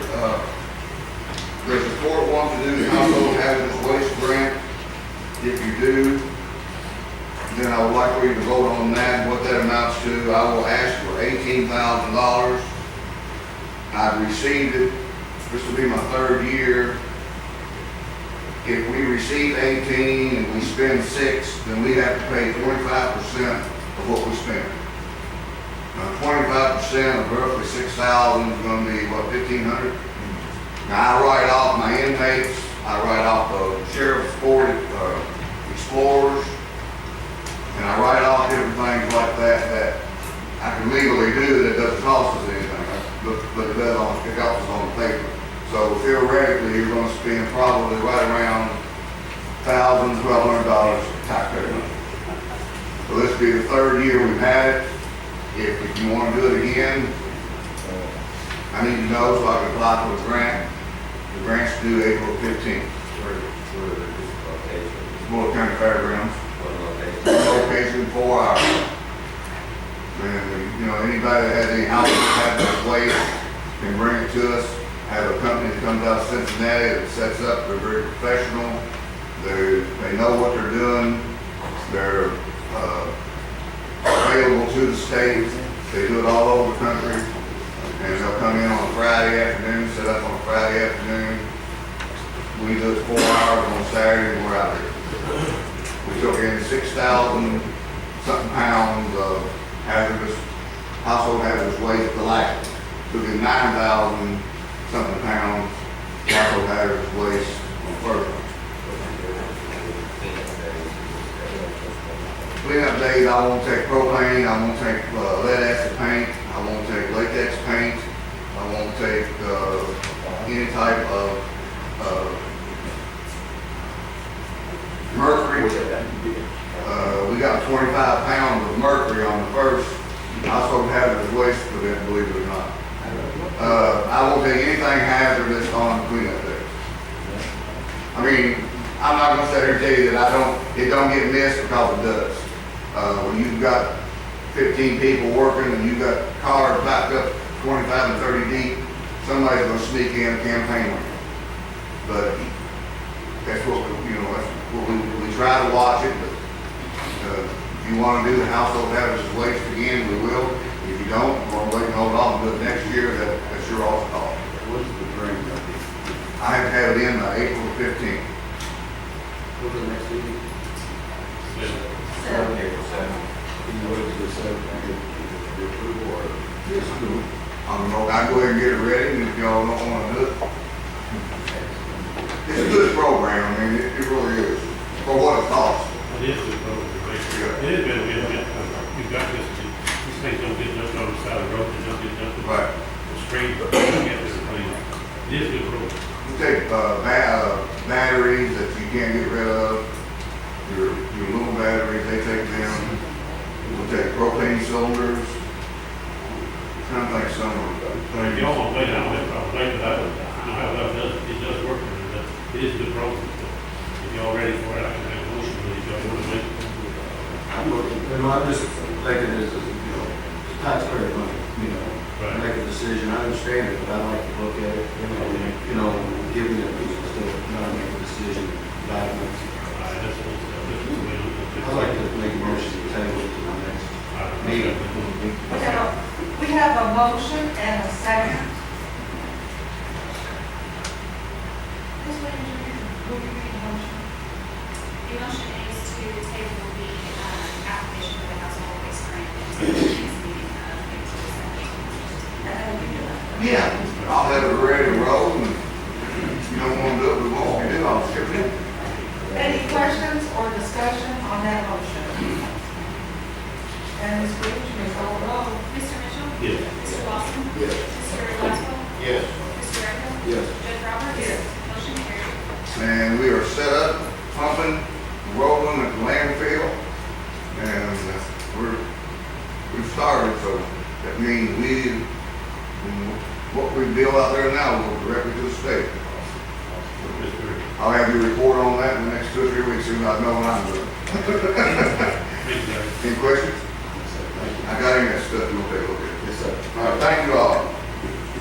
Does the court want to do the household hazardous waste grant? If you do, then I would like for you to vote on that, and what that amounts to. I will ask for $18,000. I've received it. This will be my 3rd year. If we receive 18 and we spend 6, then we have to pay 25% of what we spend. Now, 25% of roughly 6,000 is going to be, what, 1,500? Now, I write off my inmates, I write off the sheriff's Ford Explorers, and I write off different things like that that I can legally do that doesn't cost us anything, but it does it helps us on the paper. So theoretically, you're going to spend probably right around $1,000, $1,200 taxpayer money. So this will be the 3rd year we've had it. If you want to do it again, I need to know so I can apply for the grant. The grant's due April 15th. Bullitt County Fairgrounds. Location 4 hours. And, you know, anybody that has any household hazardous waste can bring it to us. Have a company that comes out of Cincinnati that sets up. They're very professional. They know what they're doing. They're available to the state. They do it all over the country. And they'll come in on a Friday afternoon, set up on a Friday afternoon. We do it 4 hours on Saturday and we're out here. We took in 6,000 something pounds of household hazardous waste at the last one. Took in 9,000 something pounds household hazardous waste on the first one. Cleanup days, I won't take propane, I won't take lead acid paint, I won't take latex paint, I won't take any type of mercury. We got 25 pounds of mercury on the first household hazardous waste event, believe it or not. I won't take anything hazardous on cleanup day. I mean, I'm not gonna sit here and tell you that it don't get missed because it does. When you've got 15 people working and you've got cars backed up 25 and 30 deep, somebody's gonna sneak in a campaign with you. But that's what we try to watch it, but if you wanna do the household hazardous waste again, we will. If you don't, we're gonna wait and hold off and do it next year, that's your all's call. What's the grant? I have to have it in by April 15th. What's the next meeting? Yeah. 7. April 7th. You know, it's the seven, the approval or? Yes, I do. I'm gonna, I'll go ahead and get it ready, and if y'all don't wanna do it. It's a good program, I mean, it really is, for what it costs. It is good road, it is better, you've got this, these things don't get dumped on the side of the road, they don't get dumped on Right. the street, but you get this clean. It is good road. You take, batteries that you can't get rid of, your little batteries, they take them. We'll take propane cylinders. Kind of like some of If y'all want to wait, I don't have a problem, wait, but I know how well it does work, and it is a good road. If y'all ready for it, I can make a motion, but if y'all want to wait. I'm just thinking this is, you know, it's taxpayer money, you know, Right. make a decision, I understand it, but I like to look at it, you know, give me a piece of stuff, not make a decision, documents. That's what, I like to make a motion to table it to the next meeting. We have a motion and a second. Ms. Williams, will you read the motion? The motion is to table the application for the household waste grant until the next meeting of April 7th. And then we do that. Yeah, I'll have it ready to roll, and if you don't wanna do it, we won't do it, I'll skip it. Any questions or discussion on that motion? And Ms. Williams, you may call the roll. Mr. Mitchell? Yes. Mr. Lawson? Yes. Mr. Laswell? Yes. Mr. Echo? Yes. Judge Roberts? Yes. Motion carried. And we are set up, pumping, rolling at the landfill, and we've started, so that means what we build out there now will go directly to the state. I'll have you report on that in the next 2 or 3 weeks, so I know what I'm doing. Any questions? I got any of that stuff, you'll take a look at it. Yes, sir. All right, thank you all.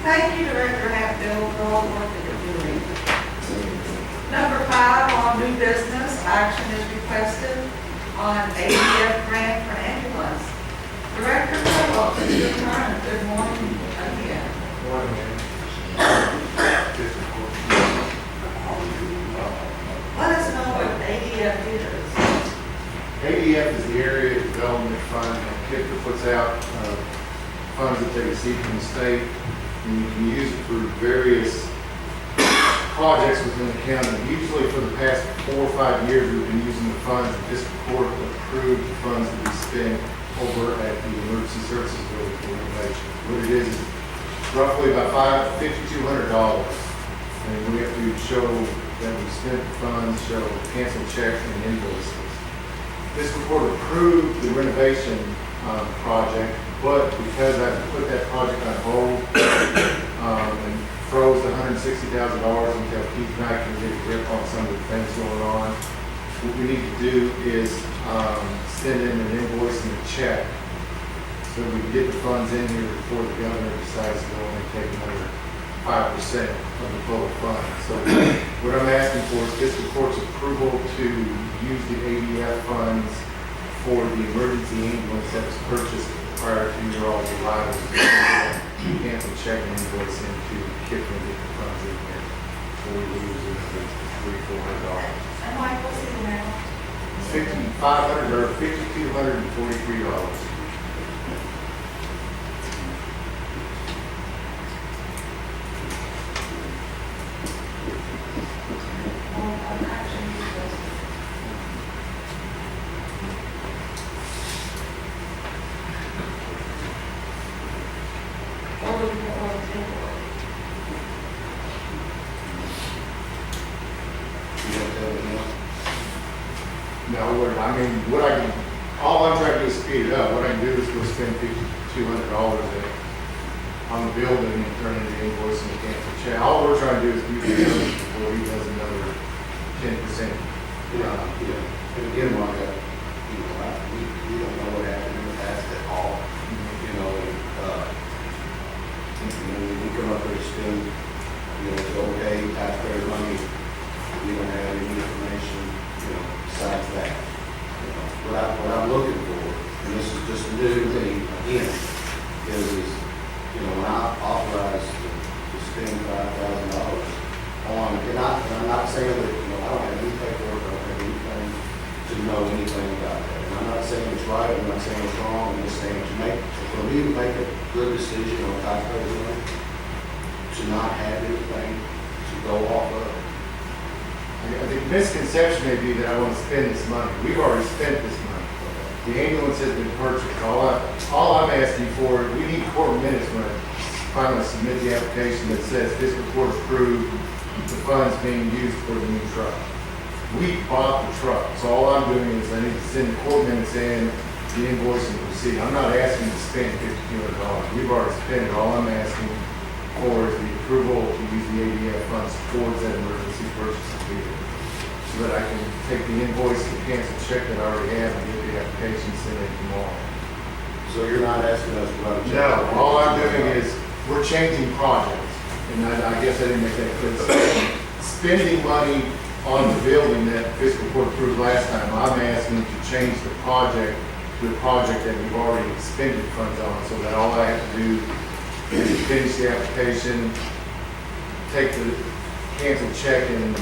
Thank you, Director Hatfield, for all the work that you're doing. Number 5, on new business, action is requested on ADF grant for ambulance. Director Phillips, it's your turn. Good morning again. Let us know what ADF is. ADF is the Area Development Fund, and KIPTA puts out funds that they receive from the state, and you can use it for various projects within the county. Usually for the past 4 or 5 years, we've been using the funds, and Fiscal Court approved the funds that we spend over at the Emergency Services Building for renovation. What it is roughly about $5,200, and we have to show that we spent the funds, show canceled check and invoices. Fiscal Court approved the renovation project, but because I put that project on hold and froze the $160,000 until Keith and I can get a grip on some of the things going on, what we need to do is send in an invoice and a check so we can get the funds in here before the governor decides to only take another 5% of the total fund. So what I'm asking for is Fiscal Court's approval to use the ADF funds for the emergency ambulance that was purchased prior to your all's arrival. Cancel check and invoice into KIPTA and get the funds in here before we lose $300-400. And Mike, what's the amount? $5,500 or $5,243. No, all I'm trying to do is speed it up. What I can do is go spend $5,200 on the building and turn in the invoice and the cancel check. All we're trying to do is use the money before he does another 10%. And again, like, we don't know what happened in the past at all, when we come up here to spend, it's okay, taxpayer money, we don't have any information, besides that. What I'm looking for, and this is just a new thing, again, is when I authorized to spend $5,000 on, and I'm not saying that, I don't have any paperwork, I don't have anything, to know anything about that. And I'm not saying it's right, I'm not saying it's wrong, I'm just saying for me to make a good decision on taxpayers' money, to not have anything to go off of. The misconception may be that I want to spend this money. We've already spent this money. The ambulance has been purchased. All I'm asking for, we need court minutes when I finally submit the application that says fiscal court approved the funds being used for the new truck. We bought the truck, so all I'm doing is I need to send the court minutes in, the invoice and receipt. I'm not asking to spend $5,200. We've already spent it. All I'm asking for is the approval to use the ADF funds towards that emergency purchase of vehicle. So that I can take the invoice, the cancel check that I already have, and get the application sent in tomorrow. So you're not asking us to write a check? No, all I'm doing is, we're changing projects. And I guess I didn't make that clear. Spending money on the building that fiscal court approved last time, I'm asking to change the project to a project that we've already expended funds on, so that all I have to do is finish the application, take the canceled check and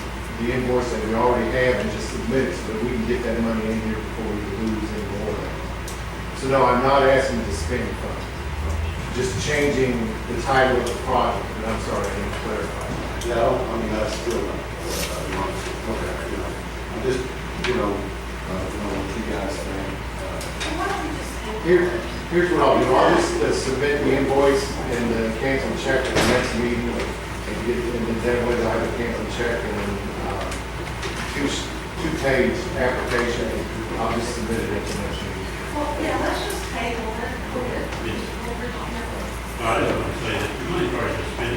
the invoice that we already have and just submit it so that we can get that money in here before we lose any more. So no, I'm not asking to spend funds, just changing the title of the project, but I'm sorry, I didn't clarify. Yeah, I mean, that's still not, okay, I'm just, know what you guys think. Here's what I'll do, I'll just submit the invoice and the canceled check at the next meeting, and then that way I'll have a canceled check and then two-page application, I'll just submit it at the next meeting. Well, yeah, let's just table it. I just want to say that the money's already been spent,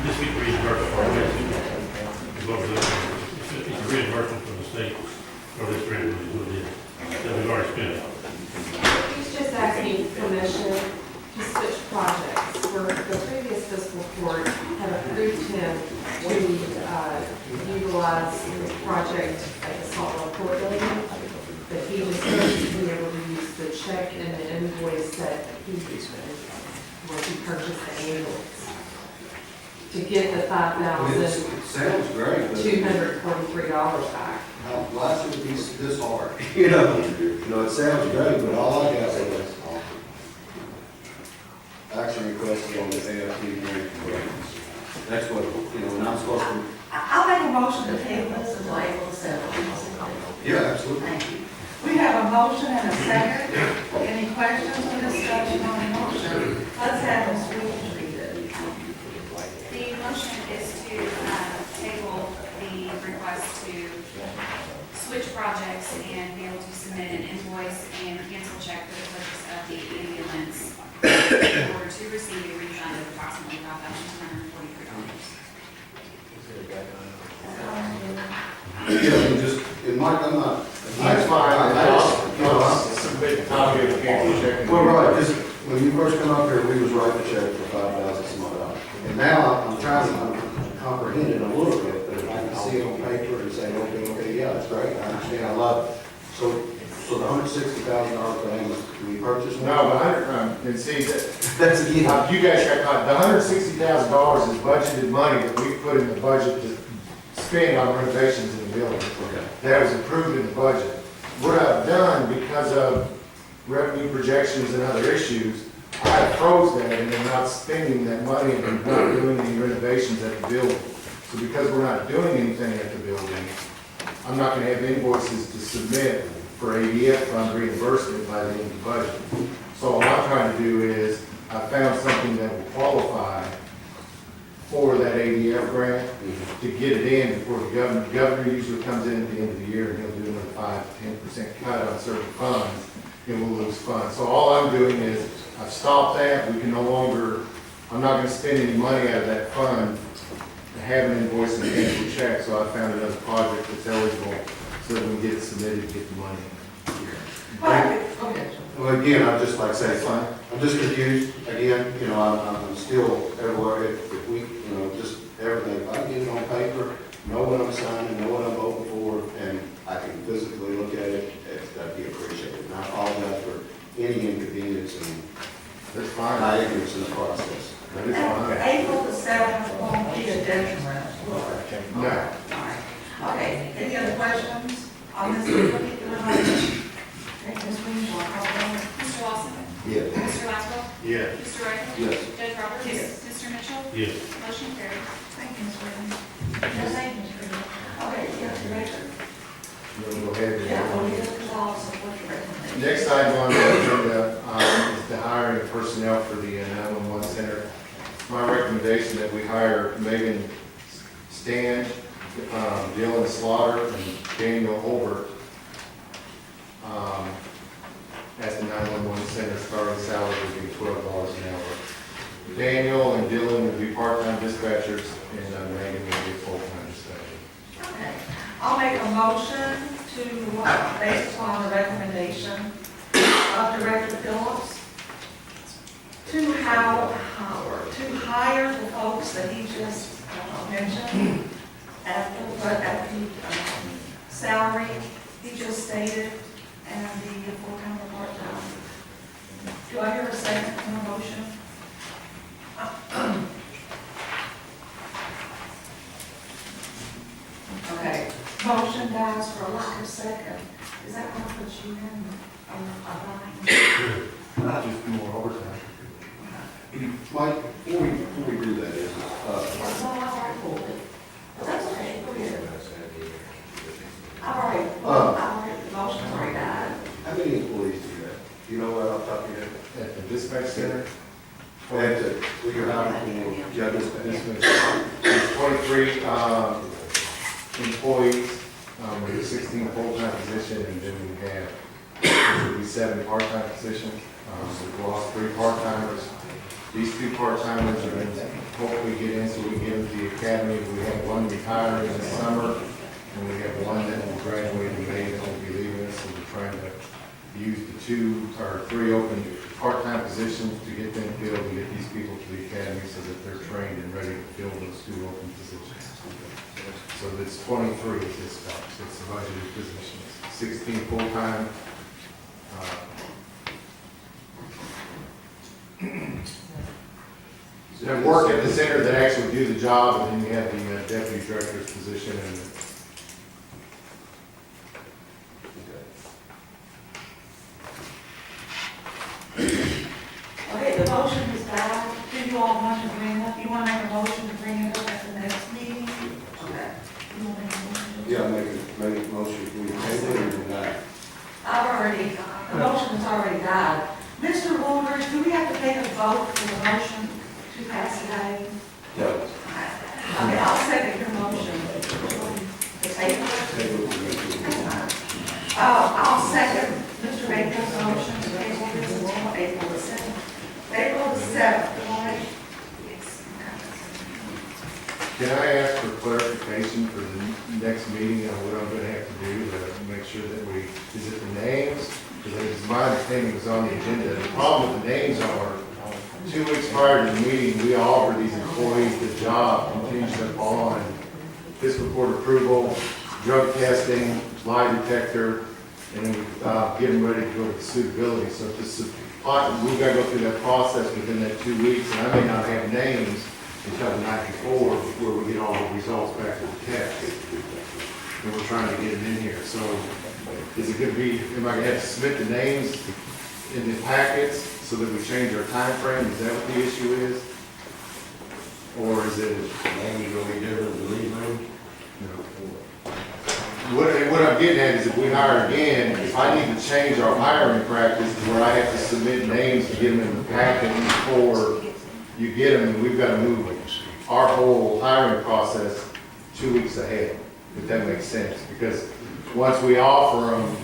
this week reimbursed for it's a reimbursement from the state for this grant money, what it is, that we've already spent. He's just asking permission to switch projects, where the previous fiscal court had approved him to utilize the project at the Saltwell Court building, but he was supposed to be able to use the check and the invoice that he used when he purchased the ambulance to get the Sounds great, but $243 back. why should it be this hard? It sounds great, but all I got was action requested on the AFP grant. That's what, and I'm supposed to. I'll make a motion to table this and label the settlement. Yeah, absolutely. Thank you. We have a motion and a second. Any questions or discussion on the motion? Let's have Ms. Williams read it. The motion is to table the request to switch projects and be able to submit an invoice and cancel check for the purchase of the ambulance in order to receive a refund of approximately $5,243. Yeah, and Mike, I'm not. That's fine. I'll submit a copy of the canceled check. Well, right, because when you first come up here, we was writing a check for $5,000 some odd dollars. And now I'm trying to comprehend it a little bit, but if I can see it on paper and say, okay, yeah, that's great, I understand, I love it. So the $160,000 thing, can we purchase one? No, and see, That's again. you guys got caught, the $160,000 is budgeted money that we put in the budget to spend on renovations in the building. Okay. That was approved in the budget. What I've done, because of revenue projections and other issues, I froze that and am not spending that money and not doing any renovations at the building. So because we're not doing anything at the building, I'm not gonna have invoices to submit for ADF fund reimbursement by the end of the budget. So all I'm trying to do is, I found something that will qualify for that ADF grant to get it in before the governor. The governor usually comes in at the end of the year and he'll do another 5 to 10% cut on certain funds and we'll lose funds. So all I'm doing is, I've stopped that. We can no longer, I'm not gonna spend any money out of that fund to have an invoice and a cancel check, so I found another project that's eligible so that we can get it submitted and get the money. Okay. Well, again, I'd just like to say, Fine. I'm just confused. Again, I'm still everywhere. If we, just everything. If I get it on paper, know what I'm signing, know what I'm voting for, and I can physically look at it, that'd be appreciated. And I apologize for any inconvenience and That's fine. my ignorance in the process. That is fine. April the 7th won't be a detriment. No. All right. Okay, any other questions on this? Okay, Ms. Williams, will call the roll. Mr. Lawson? Yes. Mr. Laswell? Yeah. Mr. Riker? Yes. Judge Roberts? Yes. Mr. Mitchell? Yes. Motion carried. Thank you, Ms. Williams. Yes, thank you, Ms. Williams. Okay, yes, Director. We'll go ahead and. Yeah, well, yes, because I'll support your recommendation. Next item on the agenda is the hiring of personnel for the 911 center. My recommendation that we hire Megan Stan, Dylan Slaughter, and Daniel Holbert at the 911 center. Starting salary would be $12 an hour. Daniel and Dylan would be part-time dispatchers, and Megan would be full-time dispatcher. Okay. I'll make a motion to, based upon the recommendation of Director Phillips, to hire the folks that he just mentioned at the salary he just stated and the full-time or part-time. Do I hear a second on the motion? Okay, motion dies for a lack of second. Is that going to put you in a line? Just more overtime. Mike, before we do that, That's all I've already pulled it. But that's okay, go ahead. The motion's already died. how many employees do you have? Do you know right off the top of your head? At the dispatch center, Well, you're hiring for judges, there's 23 employees, with 16 full-time positions, and then we have, there would be 7 part-time positions. We've lost 3 part-timers. These 2 part-timers are going to hopefully get in so we can get them to the academy. We have 1 retiring in the summer, and we have 1 that will graduate in May that will be leaving us. So we're trying to use the 2 or 3 open part-time positions to get them filled and get these people to the academy so that they're trained and ready to fill those 2 open positions. So it's 23 at this time, so it's the budgeted positions, 16 full-time. That work at the center that actually do the job, and then you have the deputy director's position and Okay, the motion is died. Do you all want to bring up, you want to make a motion to bring it up at the next meeting? Okay. You want to make a motion? Yeah, make a motion, we table it or deny? I've already, the motion has already died. Mr. Woolridge, do we have to take a vote for the motion to pass today? No. Okay, I'll second your motion. To table it? Table it. I'll second Mr. Baker's motion to table this until April the 7th. April the 7th, right? Yes. Can I ask for clarification for the next meeting on what I'm going to have to do to make sure that is it the names? Because it's my understanding it was on the agenda. The problem with the names are, 2 weeks prior to the meeting, we offer these employees the job contingent upon fiscal court approval, drug testing, lie detector, and then we get them ready to go to suitability. So if this we've got to go through that process within that 2 weeks, and I may not have names until the night before we get all the results back to the test. And we're trying to get them in here. So is it going to be, am I going to have to submit the names in the packets so that we change our time frame? Is that what the issue is? Or is it? Name will be different than these names? What I'm getting at is if we hire again, if I need to change our hiring practice to where I have to submit names to get them in the packet before you get them, and we've got to move our whole hiring process 2 weeks ahead, if that makes sense. Because once we offer them,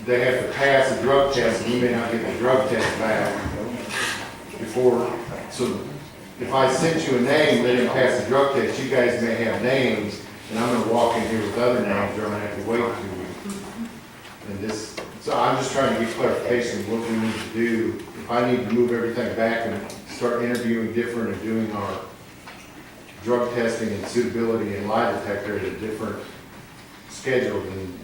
they have to pass a drug test, and we may not get the drug test back before. So if I sent you a name, they didn't pass the drug test, you guys may have names, and I'm gonna walk in here with other names, or I'm gonna have to wait 2 weeks. And this, so I'm just trying to get clarification of what we need to do. If I need to move everything back and start interviewing different and doing our drug testing and suitability and lie detector at a different schedule, then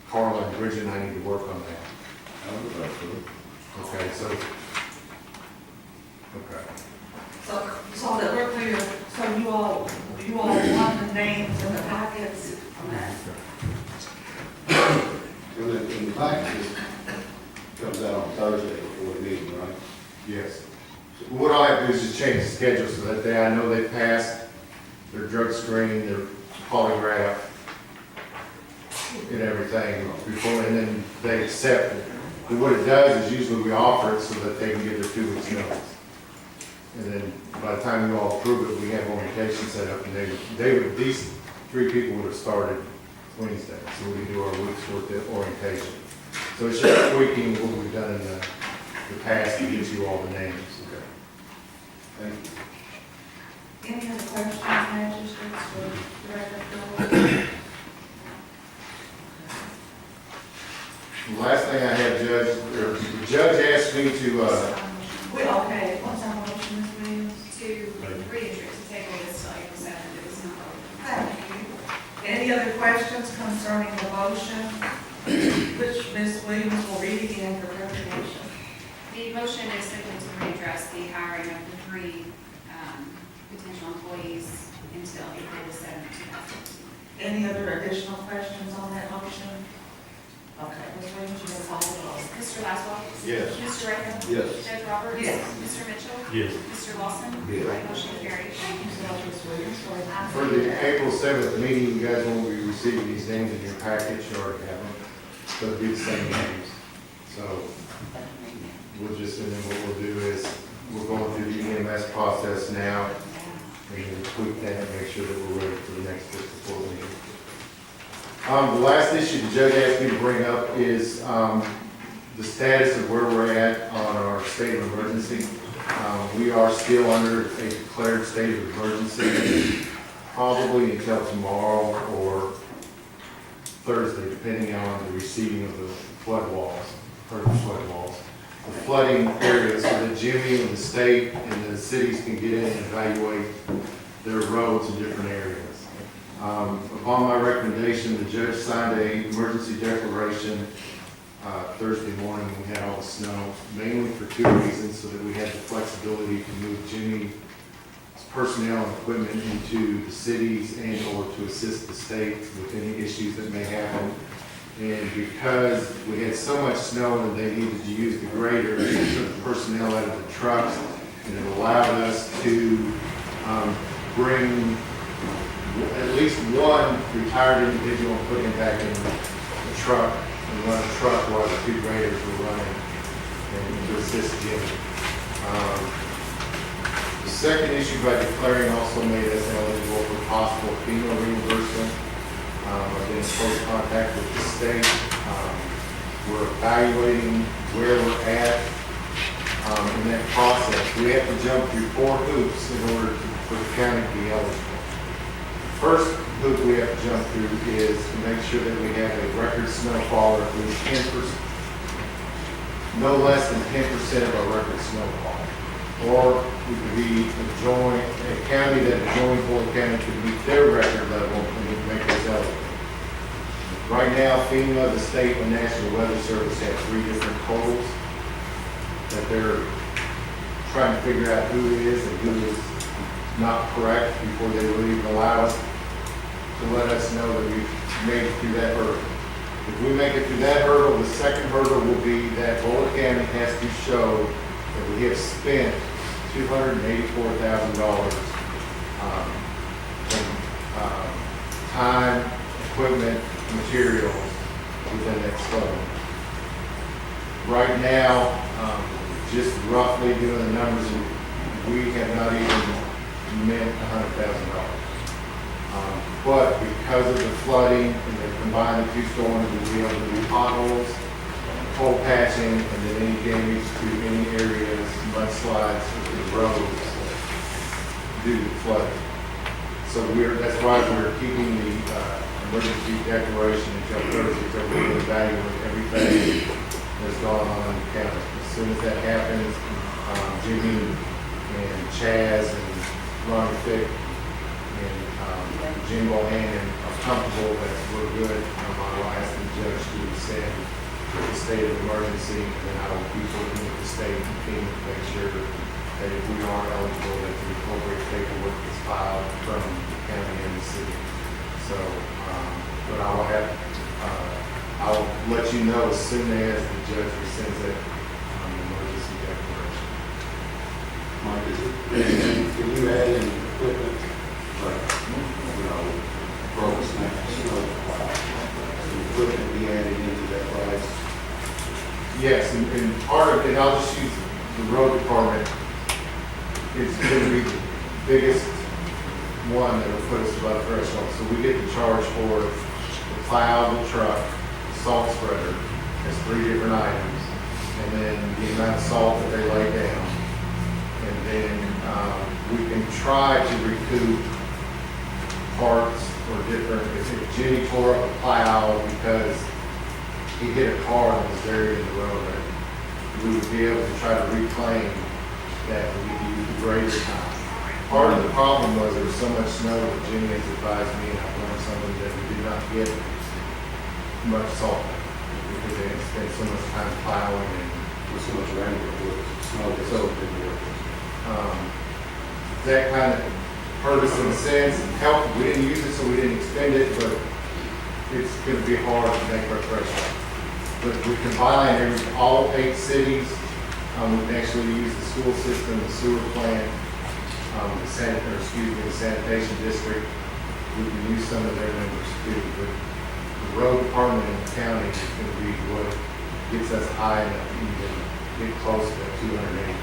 Carla and Bridget and I need to work on that. Okay, so, okay. So that we're clear, so you all want the names in the packets? Okay. the packages comes out on Thursday before the meeting, right? Yes. So what I have to do is just change the schedule so that I know they passed their drug screen, their polygraph, and everything before, and then they accept it. And what it does is usually we offer it so that they can get their 2 weeks notice. And then by the time you all approve it, we have orientation set up, and these 3 people would have started Wednesday, so we can do our week's worth of orientation. So it's just tweaking what we've done in the past to get you all the names. Okay. Thank you. Any other questions, magistrates, or Director Phil? The last thing I had, Judge, the judge asked me to, Okay, what's our motion, Ms. Williams? To reiterate, to table this till April 7th, it was not voted. Thank you. Any other questions concerning the motion, which Ms. Williams will read again for clarification? The motion is simply to readdress the hiring of the 3 potential employees until April the 7th, 2015. Any other additional questions on that motion? Okay, Ms. Williams, you may call the roll. Mr. Laswell? Yes. Mr. Ricker? Yes. Judge Roberts? Yes. Mr. Mitchell? Yes. Mr. Lawson? Yes. Motion carries. Thank you so much, Ms. Williams, for that. for the April 7th meeting, you guys won't be receiving these names in your package, you already have them. So it'll be the same names. So we'll just, and then what we'll do is, we're going through the EMS process now, and we'll tweak that and make sure that we're ready for the next fiscal court meeting. The last issue the judge asked me to bring up is the status of where we're at on our state of emergency. We are still under a declared state of emergency, probably until tomorrow or Thursday, depending on the receding of the flood walls, or the flood walls. The flooding areas, so that Jimmy and the state and the cities can get in and evaluate their roads in different areas. Upon my recommendation, the judge signed an emergency declaration Thursday morning. We had all the snow, mainly for 2 reasons, so that we had the flexibility to move Jimmy's personnel and equipment into the cities and or to assist the state with any issues that may happen. And because we had so much snow that they needed to use the grader, they took the personnel out of the trucks, and it allowed us to bring at least one retired individual and put him back in the truck and run a truck while the 2 graders were running and to assist Jimmy. The second issue by declaring also made us eligible for possible FEMA reimbursement. I've been in close contact with the state. We're evaluating where we're at in that process. We have to jump through 4 hoops in order for the county to be eligible. First hoop we have to jump through is to make sure that we have a record snowfall of at least 10%, no less than 10% of our record snowfall. Or we could be a county that adjoins Bullitt County could meet their record level and would make us eligible. Right now, FEMA, the state, and National Weather Service have 3 different totals that they're trying to figure out who is and who is not correct before they will even allow us to let us know that we've made it through that hurdle. If we make it through that hurdle, the second hurdle will be that Bullitt County has to show that we have spent $284,000 in time, equipment, materials within that slope. Right now, just roughly doing the numbers, we have not even met $100,000. But because of the flooding and the combined 2 storms, we'll be able to do potholes, coal patching, and then any damage to any areas, mudslides, the roads due to flooding. So that's why we're keeping the emergency declaration until Thursday, so we can evaluate everything that's going on in the county. As soon as that happens, Jimmy and Chaz and Ronnie Fick and Jim Bohannon are comfortable that we're good. I'll ask the judge to extend the state of emergency, and then I will keep working with the state and FEMA to make sure that if we are eligible, that the appropriate paperwork is filed from the county and the city. So, but I'll let let you know as soon as the judge rescinds that emergency declaration. Mike, can you add in equipment, like, broken snaps, some equipment be added into that price? Yes, and part of it, I'll just use the road department, it's going to be the biggest one that will put us above threshold. So we get the charge for the plow, the truck, the salt spreader, there's 3 different items, and then the amount of salt that they lay down. And then we can try to recoup parts or different, if Jimmy tore up a plow because he hit a car and was buried in the road, right? We would be able to try to reclaim that we could use the grader time. Part of the problem was there was so much snow that Jimmy has advised me, and I've learned something, that we did not get much salt because they had spent so much time plowing and With so much rain, snow, So, that kind of hurt us in a sense, helped, we didn't use it so we didn't expend it, but it's going to be hard to make our threshold. But we combine all 8 cities, we can actually use the school system, the sewer plant, the sanitation district. We can use some of their numbers too, but the road department and the county is going to be what gets us high enough to even get close to $284,000.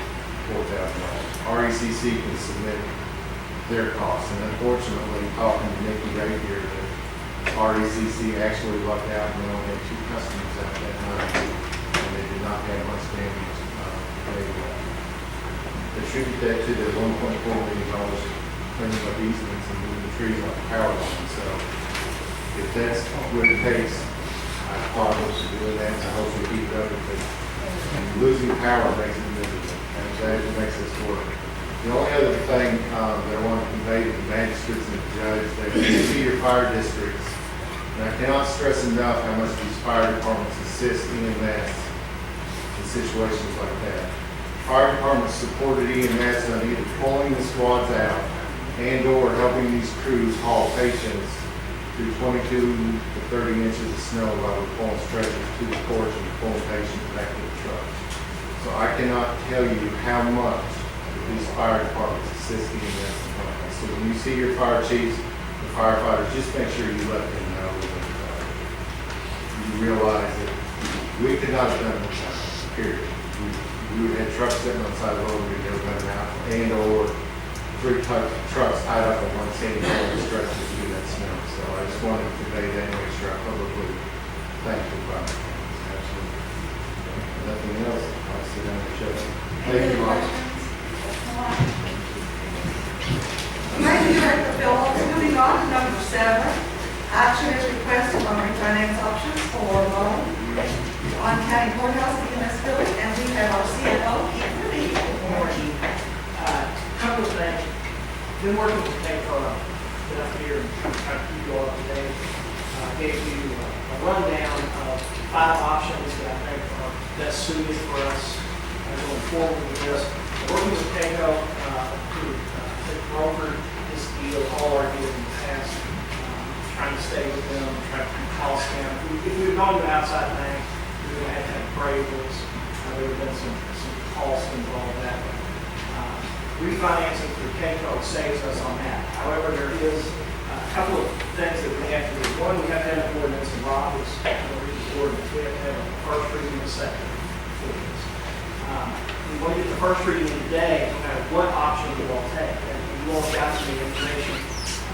RECC can submit their costs, and unfortunately, talking to Nikki right here, the RECC actually lucked out and they only had 2 customers out that night, and they did not have much damage. They attribute that to the $1.4 million cleaning up easements and moving the trees off the power line. So if that's what it takes, I applaud us for doing that, and I hope we keep it up because losing power makes it miserable, and it makes us work. The only other thing that I want to convey to the magistrates and the judge, that you see your fire districts, and I cannot stress enough how much these fire departments assist EMS in situations like that. Fire departments supported EMS on either pulling the squads out and or helping these crews haul patients through 22 to 30 inches of snow while we're pulling stretchers to the porch and pulling patients back to the trucks. So I cannot tell you how much these fire departments assist EMS. So when you see your fire chiefs, the firefighters, just make sure you let them know that you realize that we could not have done it without them, period. We would have trucks sitting on the side of the road, we'd never been out, and or 3 trucks tied up on one standing on the stretcher to do that snow. So I just wanted to convey that and make sure I publicly thank the fire departments. Absolutely. Nothing else, I'll sit down and shut up. Thank you, Mark. Thank you, Director Phillips. Moving on to number 7, action is requested on refinance options for loan on county courthouse EMS building, and we have our CFO, Keith Ruby. Good morning. Couple of things. Been working with Paycor up here, trying to keep you all up to date. Gave you a rundown of 5 options that I think are best suited for us going forward with this. Working with Paycor to broker this deal, all our deals in the past, trying to stay with them, trying to keep costs down. If we had gone to an outside bank, we would have had to have appraisals. There would have been some costs involved that way. Refinancing through Paycor saves us on that. However, there is a couple of things that we have to do. One, we have to have an ordinance involved. We have to have a first reading and a second for this. We want to get the first reading today, no matter what option you all take. And you all got some information.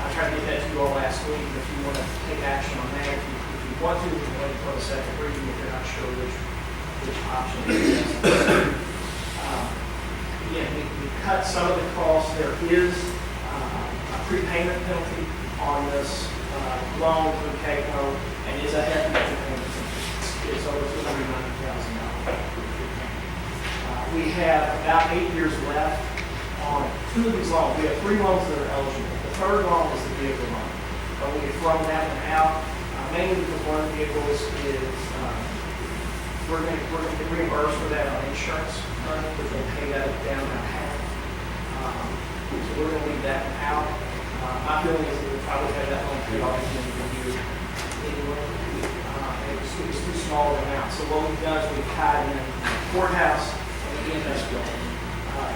I tried to get that to you all last week. If you want to take action on that, if you want to, we can wait for the second reading if you're not sure which option it is. Again, we cut some of the costs. There is a prepayment penalty on this loan through Paycor, and it's a hefty prepayment penalty. It's over $290,000. We have about 8 years left on 2 of these loans. We have 3 loans that are eligible. The third loan is the vehicle loan, but we have thrown that one out mainly because one of the vehicles is we're going to get reimbursed for that on insurance. We're going to pay that down about half. So we're going to leave that one out. My feeling is that we'll probably have that one paid off at the end of the year anyway. It was too smaller amount. So what we've done is we've tied in courthouse and the EMS building.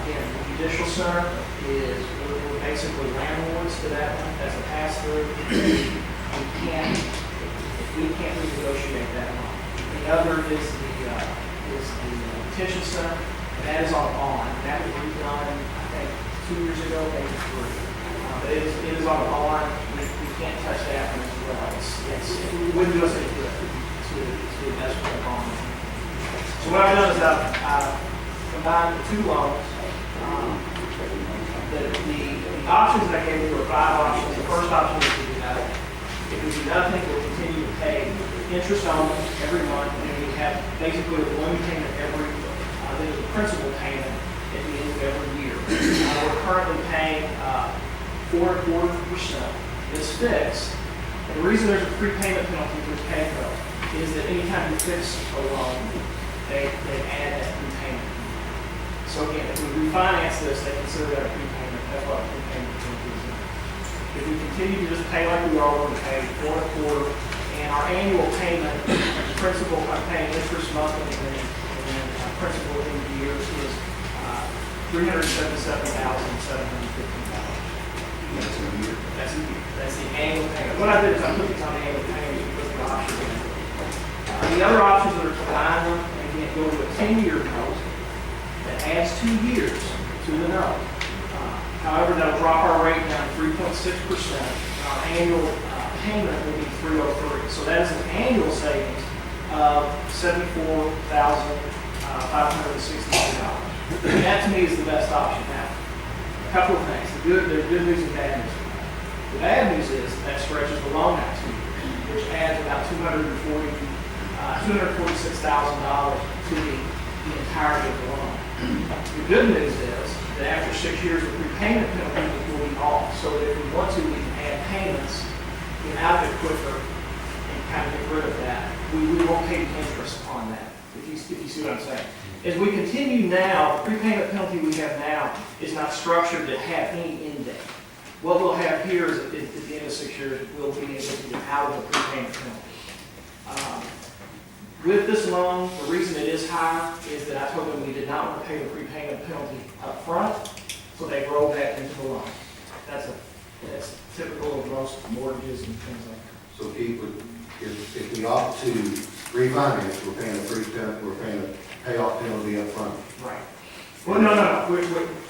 Again, the judicial center is, we're basically landlords to that one, that's a pass-through. We can't renegotiate that one. The other is the detention center, and that is on bond. That was redone, I think, 2 years ago, maybe 3. But it is on bond. We can't touch that one as well. It wouldn't do us any good to invest in a bond. So what I've done is I've combined the 2 loans. The options that I gave you were 5 options. The first option is to do nothing. If we do nothing, we'll continue to pay interest on them every month, and we have basically a balloon payment then the principal payment at the end of every year. We're currently paying 4.25%. It's fixed. And the reason there's a prepayment penalty for PayPal is that anytime you fix a loan, they add that prepayment. So again, if we refinance this, they consider that a prepayment. That's what a prepayment penalty is. If we continue to just pay like we are, we're going to pay 4.25%, and our annual payment, principal, I'm paying interest monthly, and principal in the year is $377,715. That's a year. That's the annual payment. What I did is I put these on the annual payment because the option. The other options that are combined, and again, go to a 10-year note that adds 2 years to the note. However, that'll drop our rate down to 3.6%. Our annual payment will be $303. So that is an annual savings of $74,562. That to me is the best option now. A couple of things. There's good news and bad news. The bad news is that stretches the loan out 2 years, which adds about $246,000 to the entirety of the loan. The good news is that after 6 years, the prepayment penalty will be off, so that if we want to, we can add payments, get out of it quicker, and kind of get rid of that. We won't pay the interest on that, if you see what I'm saying. As we continue now, the prepayment penalty we have now is not structured to have any end date. What we'll have here is at the end of 6 years, we'll be able to get out of the prepayment penalty. With this loan, the reason it is high is that I told them we did not want to pay the prepayment penalty up front, so they rolled that into the loan. That's typical of most mortgages and things like that. So Keith, if we opt to refinance, we're paying a payoff penalty up front. Right. Well, no.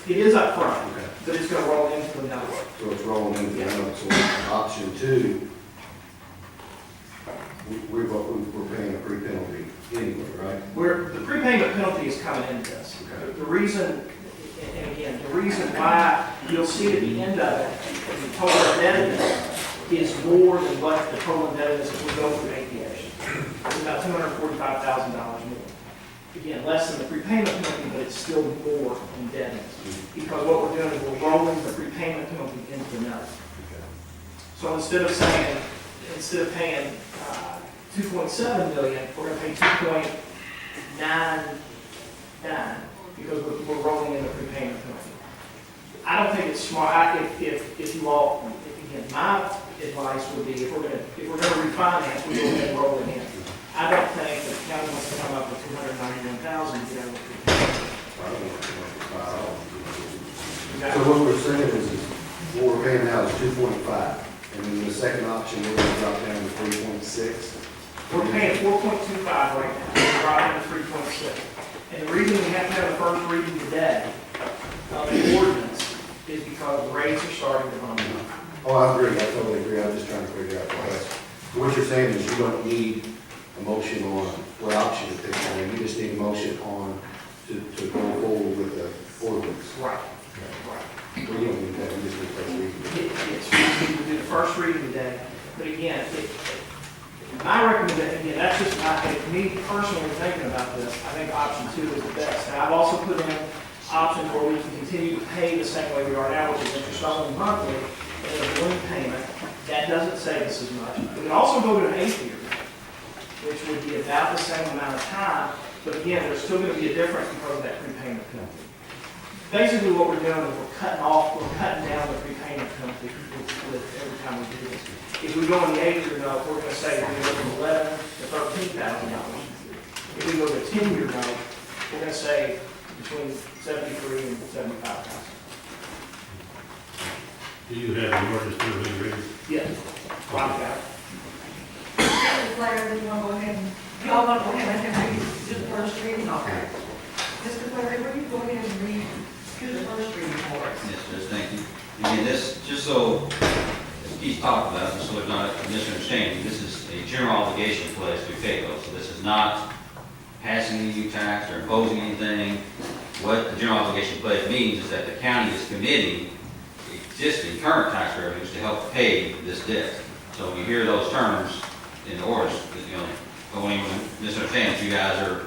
It is up front, Okay. but it's going to roll into the note. So it's rolling into the note. So option 2, we're paying a pre-penalty anyway, right? The prepayment penalty is coming into this. Okay. The reason, and again, the reason why you'll see at the end of it, the total indebtedness is more than what the total indebtedness if we go through 8 years. It's about $245,000 more. Again, less than the prepayment penalty, but it's still more indebtedness. Because what we're doing is we're rolling the prepayment penalty into the note. So instead of paying $2.7 million, we're going to pay $2.99 because we're rolling in the prepayment penalty. I don't think it's smart. If you all, again, my advice would be if we're going to refinance, we go ahead and roll it in. I don't think the county wants to come up with $291,000 to get out of the prepayment. So what we're saying is what we're paying now is 2.5, and then the second option we're going to drop down to 3.6. We're paying 4.25 right now. We're dropping to 3.6. And the reason we have to have the first reading today of the ordinance is because rates are starting to run up. Oh, I agree. I totally agree. I'm just trying to figure out what else. So what you're saying is you don't need a motion on what option to pick. You just need a motion on to go forward with the ordinance. Right. We don't need that. We just need first reading. Yes, we need to do the first reading today. But again, my recommendation, again, that's just me personally thinking about this. I think option 2 is the best. And I've also put in options where we can continue to pay the same way we are now, which is interest only monthly, and a balloon payment. That doesn't save us as much. We can also go to an 8 year, which would be about the same amount of time. But again, there's still going to be a difference because of that prepayment penalty. basically what we're doing is we're cutting down the prepayment penalty with every time we do this. If we go in the 8-year note, we're gonna say we go from $11,000 to $13,000. If we go to a 10-year note, we're gonna say between $73,000 and $75,000. Do you have the ordinance number ready? Yeah, I've got it. Mr. Claire, do you want to go ahead and, y'all want to go ahead and read do the first reading? Okay. Mr. Claire, will you go ahead and read, do the first reading for us? Yes, Judge, thank you. Again, this, just so, as Keith talked about, just so there's not a misunderstanding, this is a general obligation pledge to FACO. So this is not passing any new tax or imposing anything. What the general obligation pledge means is that the county is committing existing current tax revenues to help pay this debt. So when you hear those terms in the orders, you know, don't even misunderstand that you guys are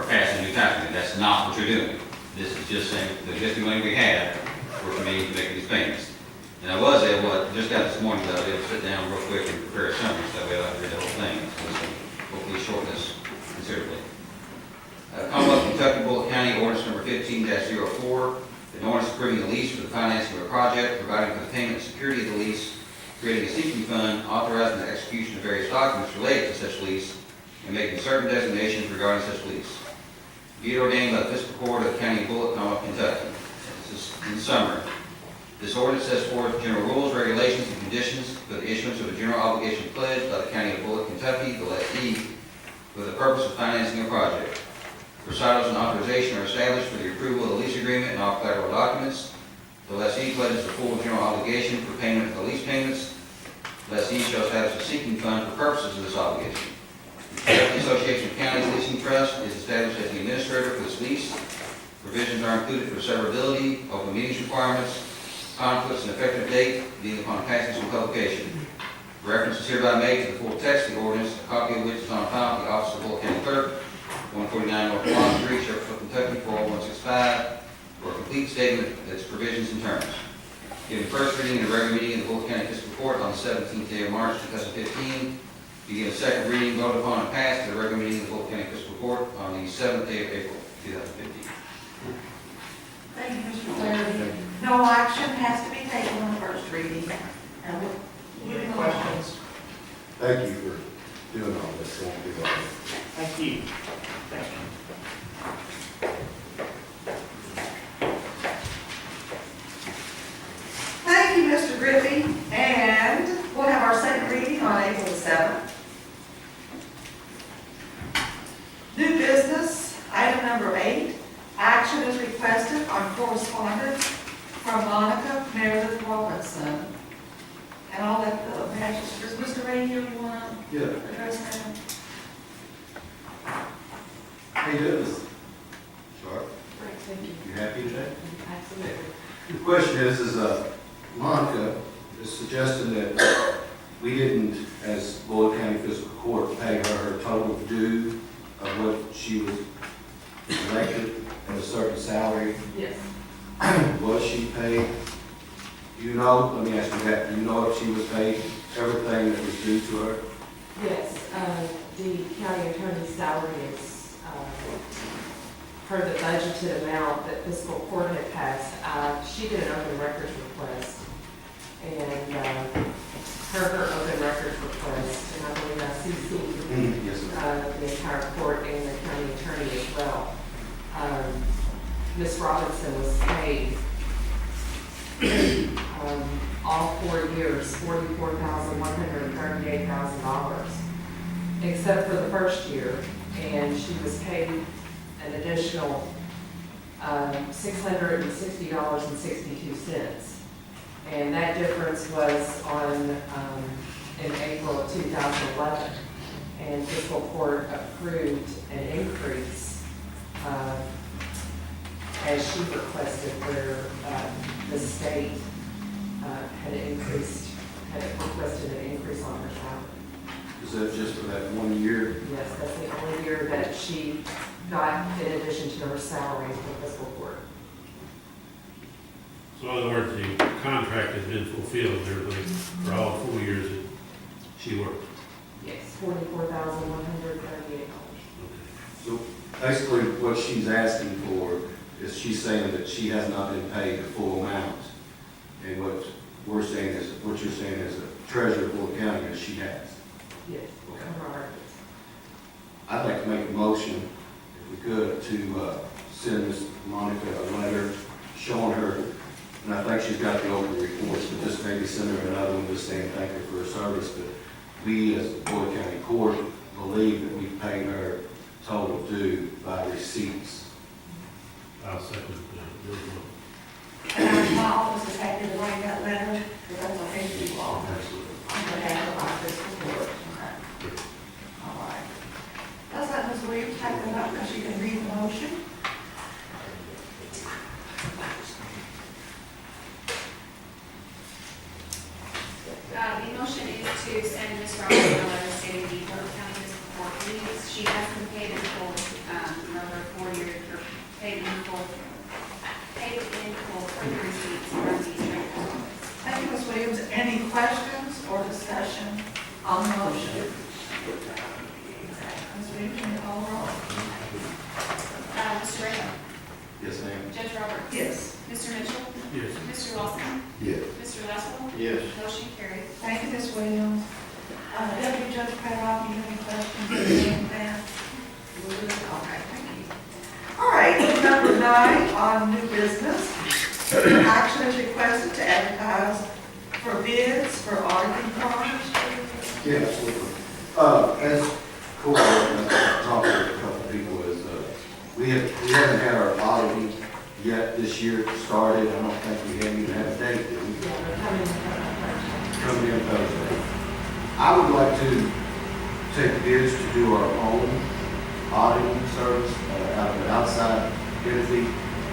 passing new tax money. That's not what you're doing. This is just saying the existing money we have, we're committing to making these payments. And I was able, just got this morning, that I was able to sit down real quick and prepare a summary, so that way I don't have to read the whole thing. So this will hopefully shorten this considerably. Commonwealth of Kentucky, Bullitt County, ordinance number 15-04, an ordinance approving a lease for the financing of a project, providing for the payment and security of the lease, creating a sinking fund, authorizing the execution of various documents related to such lease, and making certain designations regarding such lease. Be it ordained by the Fiscal Court of the County of Bullitt, Commonwealth of Kentucky. This is in summary. This ordinance sets forth general rules, regulations, and conditions for the issuance of a general obligation pledge by the County of Bullitt, Kentucky, the lessee, for the purpose of financing a project. Recitals and authorization are established for the approval of the lease agreement and all collateral documents. The lessee pledges the full general obligation for payment of the lease payments. The lessee shall establish a sinking fund for purposes of this obligation. The Association of Counties Leasing Trust is established as the administrator for this lease. Provisions are included for severability, open meetings requirements, conflicts and effective date, being upon passage and publication. Reference is hereby made to the full text of the ordinance, a copy of which is on file at the office of Bullitt County Clerk, 149 North Bond Street, Sheriffville, Kentucky, 40165, for a complete statement of its provisions and terms. Given first reading in the regular meeting of the Bullitt County Fiscal Court on the 17th day of March 2015, begin a second reading, voted upon and passed at the regular meeting of the Bullitt County Fiscal Court on the 7th day of April 2015. Thank you, Mr. Clary. No action has to be taken on the first reading. And Any questions? Thank you for doing all this. Won't be long. Thank you. Thank you. Thank you, Mr. Griffey. And we'll have our second reading on April the 7th. New business, item number 8. Action is requested on correspondence from Monica Meredith Robinson. And I'll let the magistrate, Mr. Rainier, you want to address that? How you doing? Sure. Great, thank you. You happy today? Absolutely. The question is Monica is suggesting that we didn't, as Bullitt County Fiscal Court, pay her total due of what she was elected at a certain salary. Yes. Was she paid? Do you know, let me ask you that, do you know if she was paid everything that was due to her? Yes, the county attorney's salary is, for the budgeted amount that fiscal court had passed. She did an open records request, and her open records request, and I believe I CC'd Yes, sir. the entire court and the county attorney as well. Ms. Robinson was paid all 4 years, $44,138,000, except for the first year, and she was paid an additional $660.62. And that difference was in April of 2011. And fiscal court approved an increase as she requested, where the state had requested an increase on her salary. Is that just for that 1 year? Yes, that's the only year that she got in addition to her salary for fiscal court. So in other words, the contract has been fulfilled and everything for all 4 years that she worked. Yes, $44,138. So basically what she's asking for is she's saying that she has not been paid the full amount. And what we're saying is, what you're saying is a treasurer of Bullitt County, is she has. Yes. Okay. I'd like to make a motion, if we could, to send Ms. Monica a letter showing her, and I think she's got the open reports, but just maybe send her another one just saying thank her for her service. But we, as the Bullitt County Court, believe that we paid her total due by receipts. I'll second your motion. And my office is happy to write that letter, because that's what they do all. Absolutely. On behalf of our fiscal court. Okay. All right. Let's let Ms. Williams type it up, because she can read the motion. The motion is to send Ms. Roberts a letter stating the Bullitt County Fiscal Court fees. She has been paid in full, over 4 years, or paid in full for the receipts from the treasurer's office. Thank you, Ms. Williams. Any questions or discussion on the motion? Ms. Williams, can you call the roll? Mr. Ray? Yes, ma'am. Judge Roberts? Yes. Mr. Mitchell? Yes. Mr. Lawson? Yes. Mr. Lasswell? Yes. Motion carries. Thank you, Ms. Williams. Deputy Judge Perroff, do you have any questions? Okay, thank you. All right, number 9 on new business. Action is requested to advertise for bids for auditing firms. Yeah, absolutely. As cool, I've talked to a couple of people, is we haven't had our auditing yet this year started. I don't think we haven't even had a date, did we? Coming in Thursday. I would like to take bids to do our own auditing service out of an outside entity.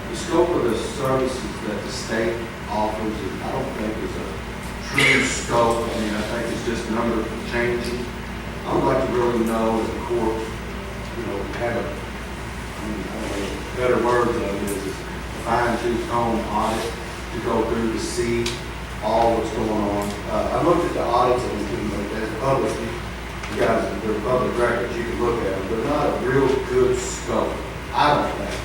The scope of the services that the state offers, I don't think is a true scope. I mean, I think it's just number changing. I would like to really know as a court, have a, I don't know, better words of it is a fine-tooth comb audit to go through to see all what's going on. I looked at the audits and as public, you guys, they're public records, you can look at them. They're not a real good scope, I don't think.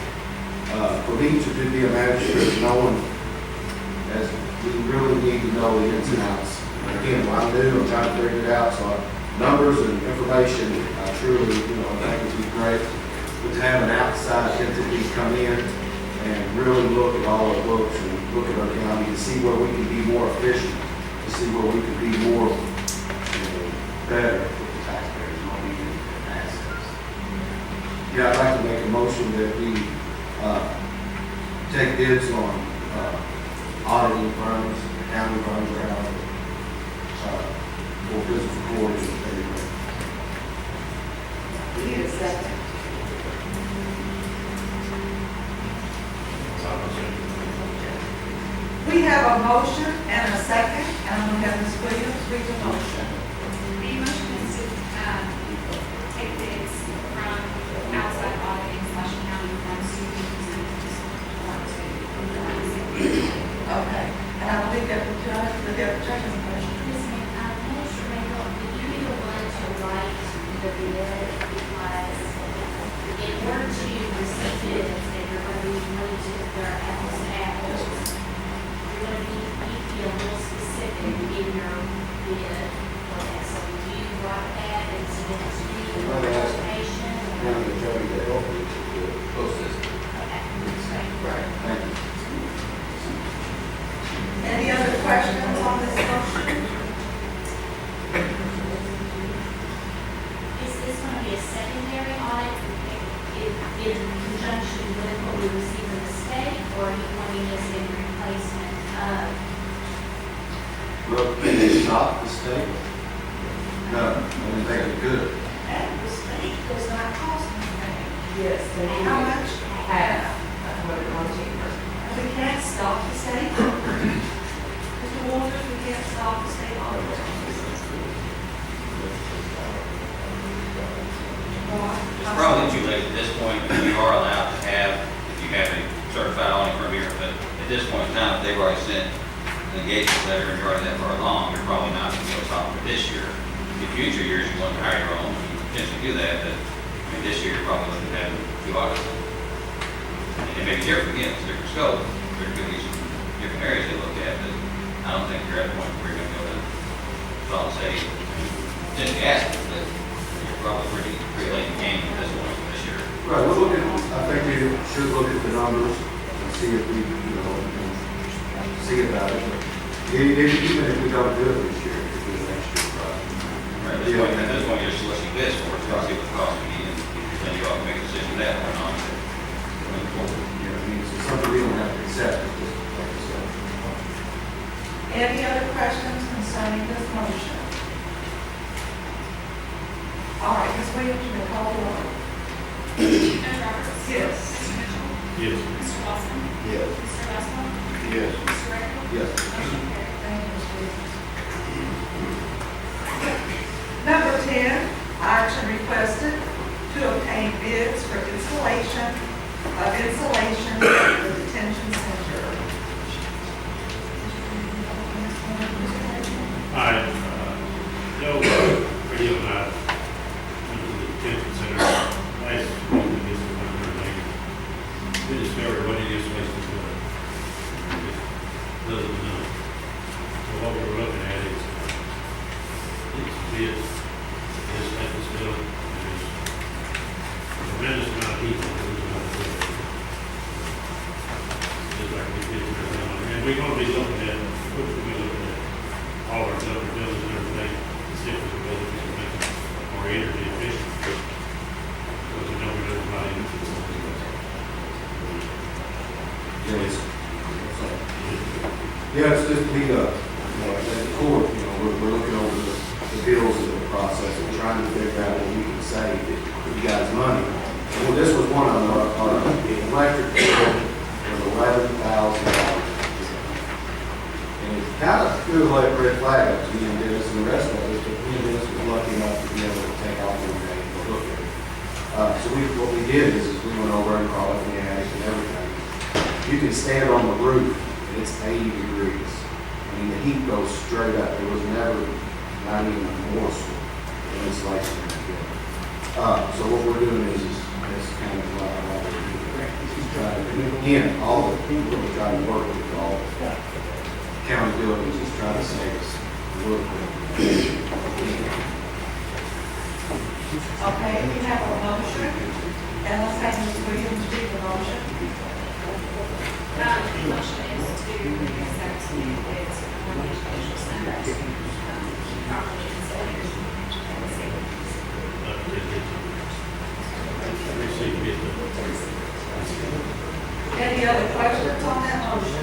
For me to be a magistrate, no one, as we really need to know the ins and outs. And again, I'm new, I'm trying to figure it out, so numbers and information, I truly, I think would be great. But to have an outside entity come in and really look at all our books and look at our county and see where we can be more efficient, to see where we can be more, better with the taxpayers' money and assets. Yeah, I'd like to make a motion that we take bids on auditing firms, accounting firms, or however, for fiscal court and everything. We need a second. We have a motion and a second, and I'm going to have Ms. Williams read the motion. The motion is to take bids from outside auditing / accounting firms to be presented to Okay, and I believe that the deputy judge has a question. Yes, ma'am. Mr. Randall, if you be the one to write the bid, because in order to receive bids, if you're going to be willing to compare apples to apples, you're going to need to be a little specific in your bid. Okay, so you write that and submit it to me, I'm going to ask information. county attorney to help me to post this. Okay, great. Right. Thank you. Any other questions on this motion? Is this going to be a secondary audit in conjunction with what we receive from the state, or are you wanting this in replacement of? Well, can they stop the state? No, I didn't think it could. And the state does not cost anything. Yes, they And how much? have, that's what it comes to. We can't stop the state. Mr. Walters, we can't stop the state audit. It's probably too late at this point, because you are allowed to have, if you have a certified auditing firm here, but at this point in time, if they've already sent an engagement letter and you're already that far along, you're probably not going to go top for this year. In future years, you want to hire your own, you can potentially do that, but I mean, this year, you're probably looking at having 2 audits. It may be different, again, it's a different scope, there could be some different areas to look at, but I don't think you're at the point where you're gonna go to solid state. Just ask it, but you're probably pretty late in the game at this point this year. Right, we'll look at, I think we should look at the numbers and see if we, and see about it. Even if we don't do it this year, if we do it next year, Right, at this point, you're soliciting bids for it, to see what the cost would be, and then you ought to make a decision that or not. Moving forward. I mean, it's something we don't have to accept, it's just like I said. Any other questions concerning this motion? All right, Ms. Williams, you may call the roll. Judge Roberts? Yes. Mr. Mitchell? Yes. Mr. Lawson? Yes. Mr. Westphal? Yes. Mr. Ricker? Yes. Motion carried. Thank you, Ms. Williams. Number 10, action requested to obtain bids for installation of insulation at the detention center. Hi, Joe, Radio and I went to the detention center last week to get some information. We discovered what it is supposed to do. Doesn't know. So what we were looking at is, it's bids, this, at this building, and there's a tremendous amount of people who are going to do it. Just like we did with everything. And we're going to be looking at, all our other buildings and everything, the different ability to make it more energy efficient. Because we know there's a lot of Yes. Yeah, it's just we, at the court, we're looking over the bills of the process and trying to figure out what we can save if you guys money. Well, this was one of them, our electric bill was $11,000. And it's kind of good like red flag up to me and Dennis and the rest of us, but me and Dennis was lucky enough to be able to take off one day and look at it. So what we did is we went over and crawled up in the attic and everything. You can stand on the roof and it's 80 degrees. I mean, the heat goes straight up. There was never, not even a morsel of insulation in the building. So what we're doing is kind of like again, all the people are trying to work with all the county buildings, just trying to save us a little bit. Okay, we have a motion, and let's have Ms. Williams read the motion. The motion is to accept the bids for the educational centers, properly insulated and safe. Any other questions on that motion?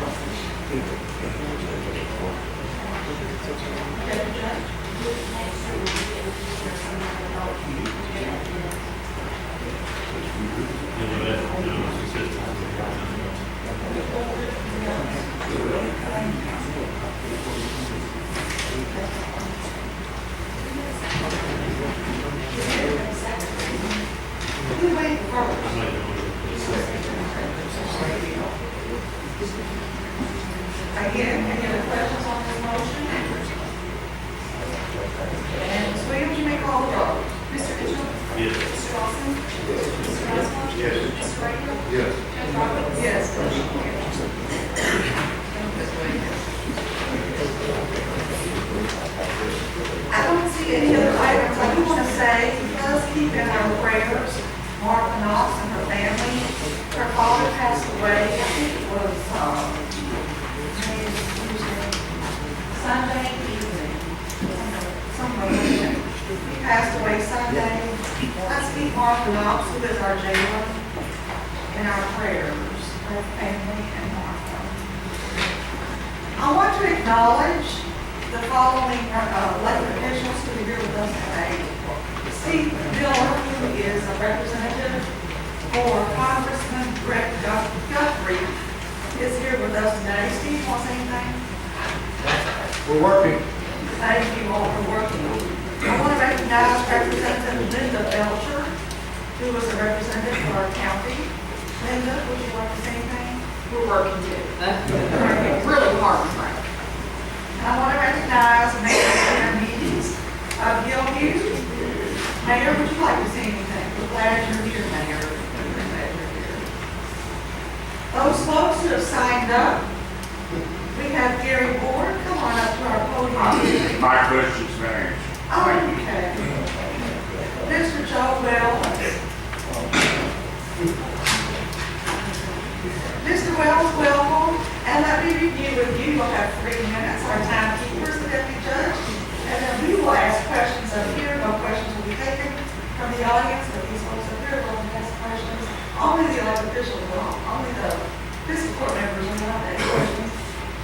Judge? Who made the first? Again, any other questions on this motion? And Ms. Williams, you may call the roll. Mr. Mitchell? Yes. Mr. Lawson? Mr. Westphal? Yes. Mr. Ricker? Yes. Judge Roberts? Yes. Motion carried. I don't see any other items. I do want to say, let's keep in our prayers Martha Knox and her family. Her father passed away, I think it was, Sunday evening. Somewhere like that. He passed away Sunday. Let's keep Martha Knox, who is our jailer, in our prayers, her family and Martha. I want to acknowledge the following elected officials who are here with us today. Steve Miller, who is a representative for Congressman Brett Guthrie, is here with us today. Steve, want to say anything? We're working. Thank you all for working. I want to recognize Representative Linda Belcher, who is a representative for our county. Linda, would you like to say anything? We're working too. Really hard, right? I want to recognize Mayor Karen Means of Gilview. Mayor, would you like to say anything? We're glad you're here, Mayor. We're glad you're here. folks who have signed up. We have Gary Ward, come on up to our podium. My question's been answered. Okay. Mr. Joe Wells. Mr. Wells, welcome, and let me review with you. You'll have 3 minutes. Our timekeeper is the deputy judge, and then we will ask questions up here. No questions will be taken from the audience, but these folks up here will ask questions. Only the elected officials will, only the fiscal court members will not ask questions.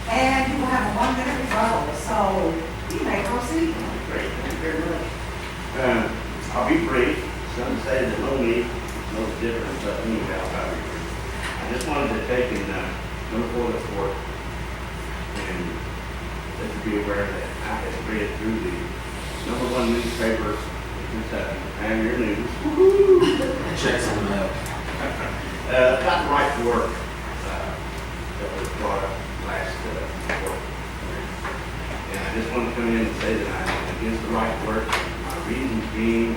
And you will have a 1 minute rebuttal, so you may proceed. Great, thank you very much. I'll be brief. Some say that no need, no difference, but anyhow, I'll be brief. I just wanted to take and go before the court and let you be aware that I had read through the #1 newspaper in Kentucky, Pioneer News. Woo-hoo! Check something out. About the right to work that was brought up last court. And I just want to come in and say that I'm against the right to work. My reasons being,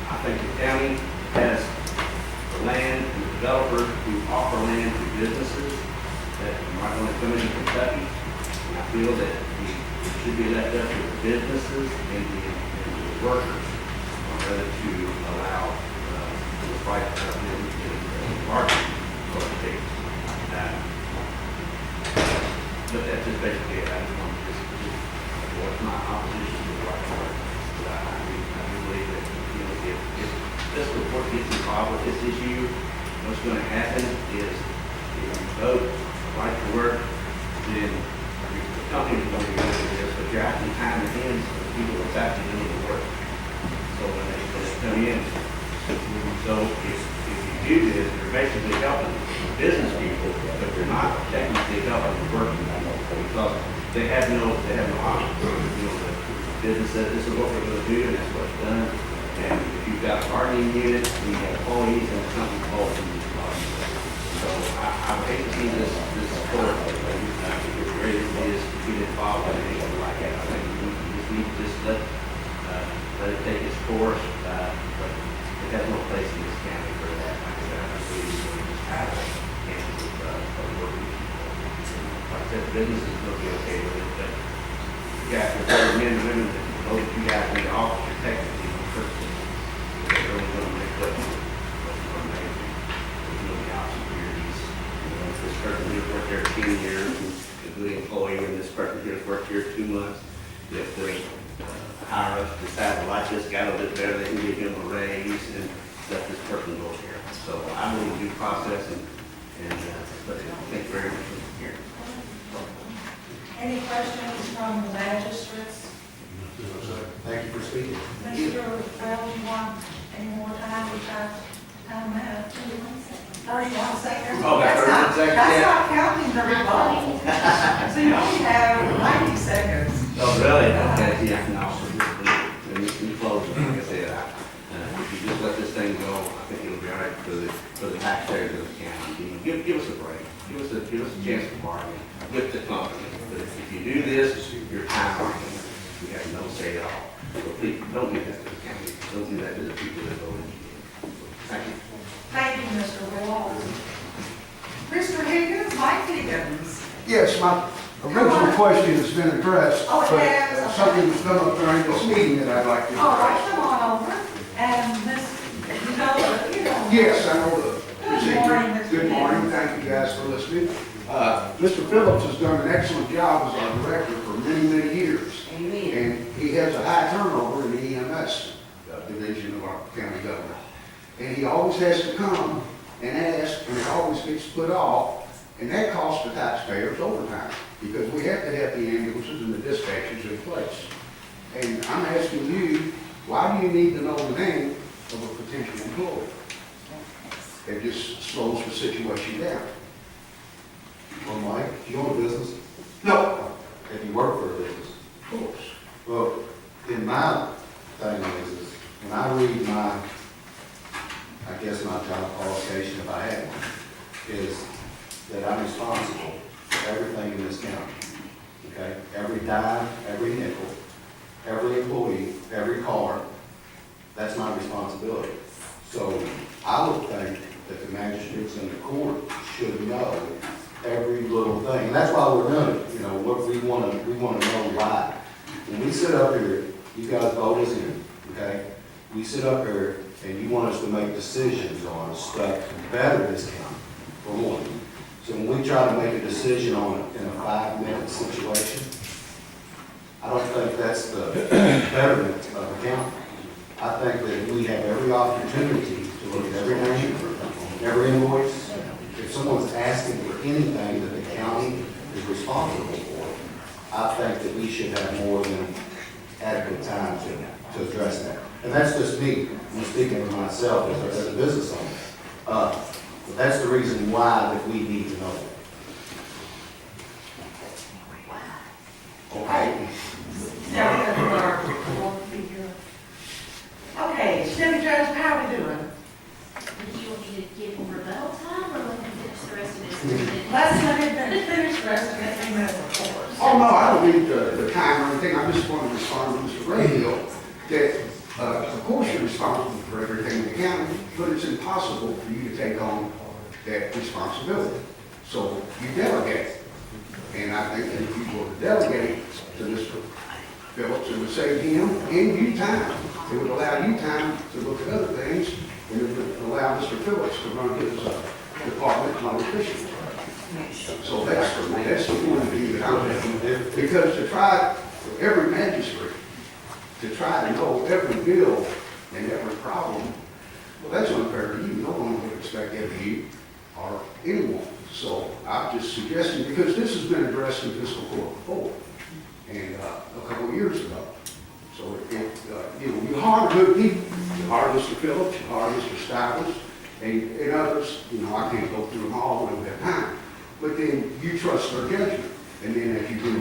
I think the county has the land and the developers who offer land to businesses that might want to come into Kentucky. And I feel that it should be left up to the businesses and the workers rather to allow the right to come in and market for the case. But that's just basically it. I just want to what's my opposition to the right to work. But I do believe that, if this report gets involved with this issue, what's going to happen is if you vote right to work, then the company is going to be doing this, but you're actually tying the hands of the people that's actually doing the work. So when they come in, so if you do this, you're basically helping business people, but you're not technically helping the working people because they have no option. The business says this is what we're going to do, and that's what's done. And if you've got a bargaining unit, you have employees, and the company falls in this bargaining. So I would hate to see this court, as great as it is, to get involved in anything like that. I think we just need to just let it take its course, but it has no place in this county for that. Like I said, I believe it's going to just have hands of working people. Like I said, businesses will be okay with it, but you got your men and women that know that you guys in the office, you're technically on purpose. They're really going to make what you're going to make. There's no option for your use. This person here worked there 10 years, and is a good employee, and this person here has worked here 2 months. If they hire us, decide to like this guy a little bit better, they can give him a raise and let this person go here. So I believe in due process, but thank you very much for hearing. Any questions from the magistrates? Thank you for speaking. Mr. Wells, you want any more time? We've got time out. 31 seconds. Oh, that's 31 seconds, That's yeah. not counting the rebuttal. So you only have 90 seconds. Oh, really? Okay, yeah, no, let me close it. Like I said, if you just let this thing go, I think it'll be all right for the taxpayers of the county. Give us a break. Give us a chance to bargain with the company. But if you do this, you're time bargaining. You have no say at all. So please, don't do that to the county. Don't do that to the people that voted you. Thank you. Thank you, Mr. Wells. Mr. Higgins, Mike Higgins. Yes, my original question has been addressed, Oh, it but has? Okay. something has come up during this meeting that I'd like to All right, address. come on over. And Miss, you know. Yes, I know the Good procedure. morning, Mr. Good morning, Higgins. thank you guys for listening. Mr. Phillips has done an excellent job as our director for many, many years. Amen. And he has a high turnover in the EMS division of our county government. And he always has to come and ask, and it always gets put off, and that costs the taxpayers overtime, because we have to have the ambulances and the dispatchers in place. And I'm asking you, why do you need to know the name of a potential employee? It just slows the situation down. Well, Mike, do you own a business? No, Have you worked for a business? of course. Well, in my thing is when I read my job qualification, if I had one, is that I'm responsible for everything in this county. Okay? Every dime, every nickel, every employee, every car, that's my responsibility. So I would think that the magistrates and the court should know every little thing. And that's why we're doing it, you know, what we wanna know why. When we sit up here, you guys vote us in, okay? We sit up here and you want us to make decisions on stuff to better this county, for one. So when we try to make a decision on, in a 5-minute situation, I don't think that's the betterment of the county. I think that we have every opportunity to look at every name, every invoice. If someone's asking for anything that the county is responsible for, I think that we should have more than adequate time to address that. And that's just me. I'm speaking for myself as a business owner. But that's the reason why that we need to know that. Okay. Now we have to learn. We won't be here. Okay, City Judge, how are we doing? Do you want me to give him rebuttal time, or let him finish the rest of his? Let's let him finish the rest of it, 3 minutes before. Oh, no, I don't need the time or anything, I just want to respond to Mr. Radio, that, of course you're responsible for everything in the county, but it's impossible for you to take on that responsibility. So you delegate. And I think that if you were to delegate to Mr. Phillips, it would save him and you time. It would allow you time to look at other things, and it would allow Mr. Phillips to run his department more efficiently. So that's the point of view that I'm making. Because to try, for every magistrate, to try to know every bill and every problem, well, that's unfair to you. No one would expect that of you or anyone. So I'm just suggesting, because this has been addressed in fiscal court before, and a couple of years ago. So you hire good people. You hire Mr. Phillips, you hire Mr. Stiles, and others. I can't go through them all, we don't have time. But then you trust their judgment. And then if you do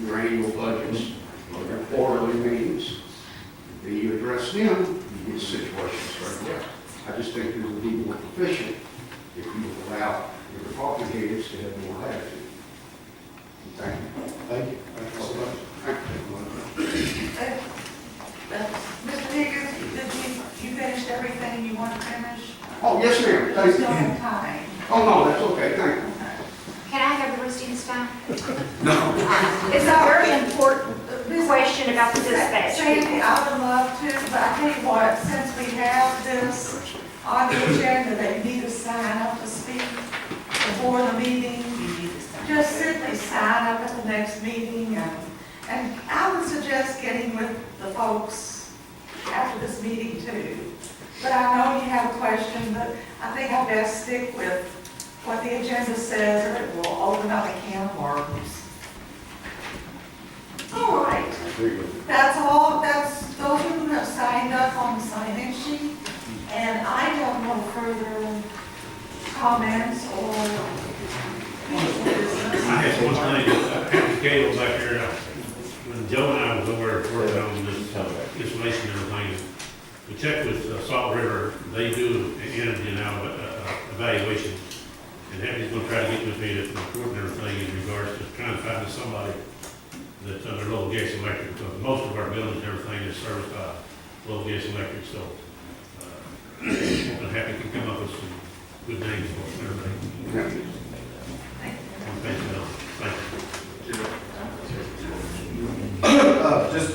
your annual budgets or your quarterly meetings, then you address them, you get situations straightened out. I just think it would be more efficient if you would allow your department heads to have more latitude. Thank you. Thank you. Thank you so much. Mr. Higgins, you finished everything you want to finish? Oh, yes, ma'am. Thank There's no you. time. Oh, no, that's okay. Thank you. Can I have the rest of his time? No. It's a very important question about the dispatch. Sandy, I would love to, but I tell you what, since we have this on the agenda, they need to sign up to speak before the meeting. Just simply sign up at the next meeting, and I would suggest getting with the folks after this meeting too. But I know you have a question, but I think I best stick with what the agenda says, or it will open up a can of worms. All right. That's all, those who have signed up on the sign-in sheet, and I have no further comments or business. I had one thing, Captain Cable back there, when Joe and I was over working on this installation and everything, we checked with Salt River. They do an energy evaluation, and Happy's gonna try to get with me to report and everything in regards to trying to find somebody that's under low gas and electric, because most of our buildings and everything is serviced by low gas and electric, so I'm happy to come up with some good names for everything. Thank you. Just,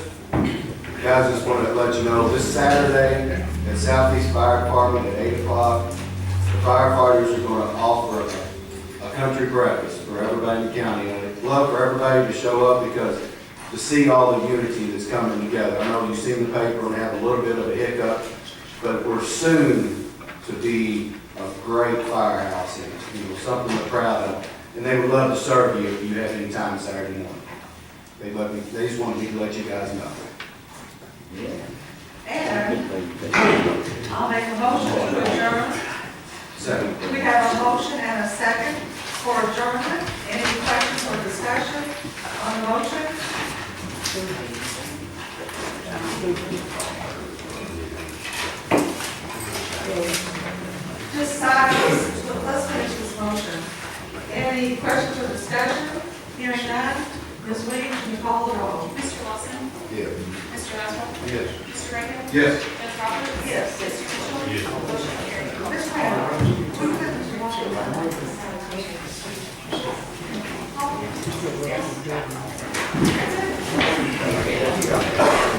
guys, just wanted to let you know, this Saturday at Southeast Fire Department at 8 o'clock, the firefighters are going to offer a country breakfast for everybody in the county. And I'd love for everybody to show up, because to see all the unity that's coming together. I know you've seen the paper and have a little bit of a hiccup, but we're soon to be a great firehouse and something we're proud of. And they would love to serve you if you have any time Saturday morning. They just wanted me to let you guys know. And I'll make a motion to adjourn. Second. We have a motion and a second for adjournment. Any questions or discussion on the motion? Just silence. Let's finish this motion. Any questions or discussion? Hearing none. Ms. Williams, can you call the roll? Mr. Lawson? Yes. Mr. Oswald? Yes. Mr. Reagan? Yes. Ms. Roberts? Yes. Mr. Mitchell? Yes. Motion carried. Ms. Randall, who did this motion? That's it.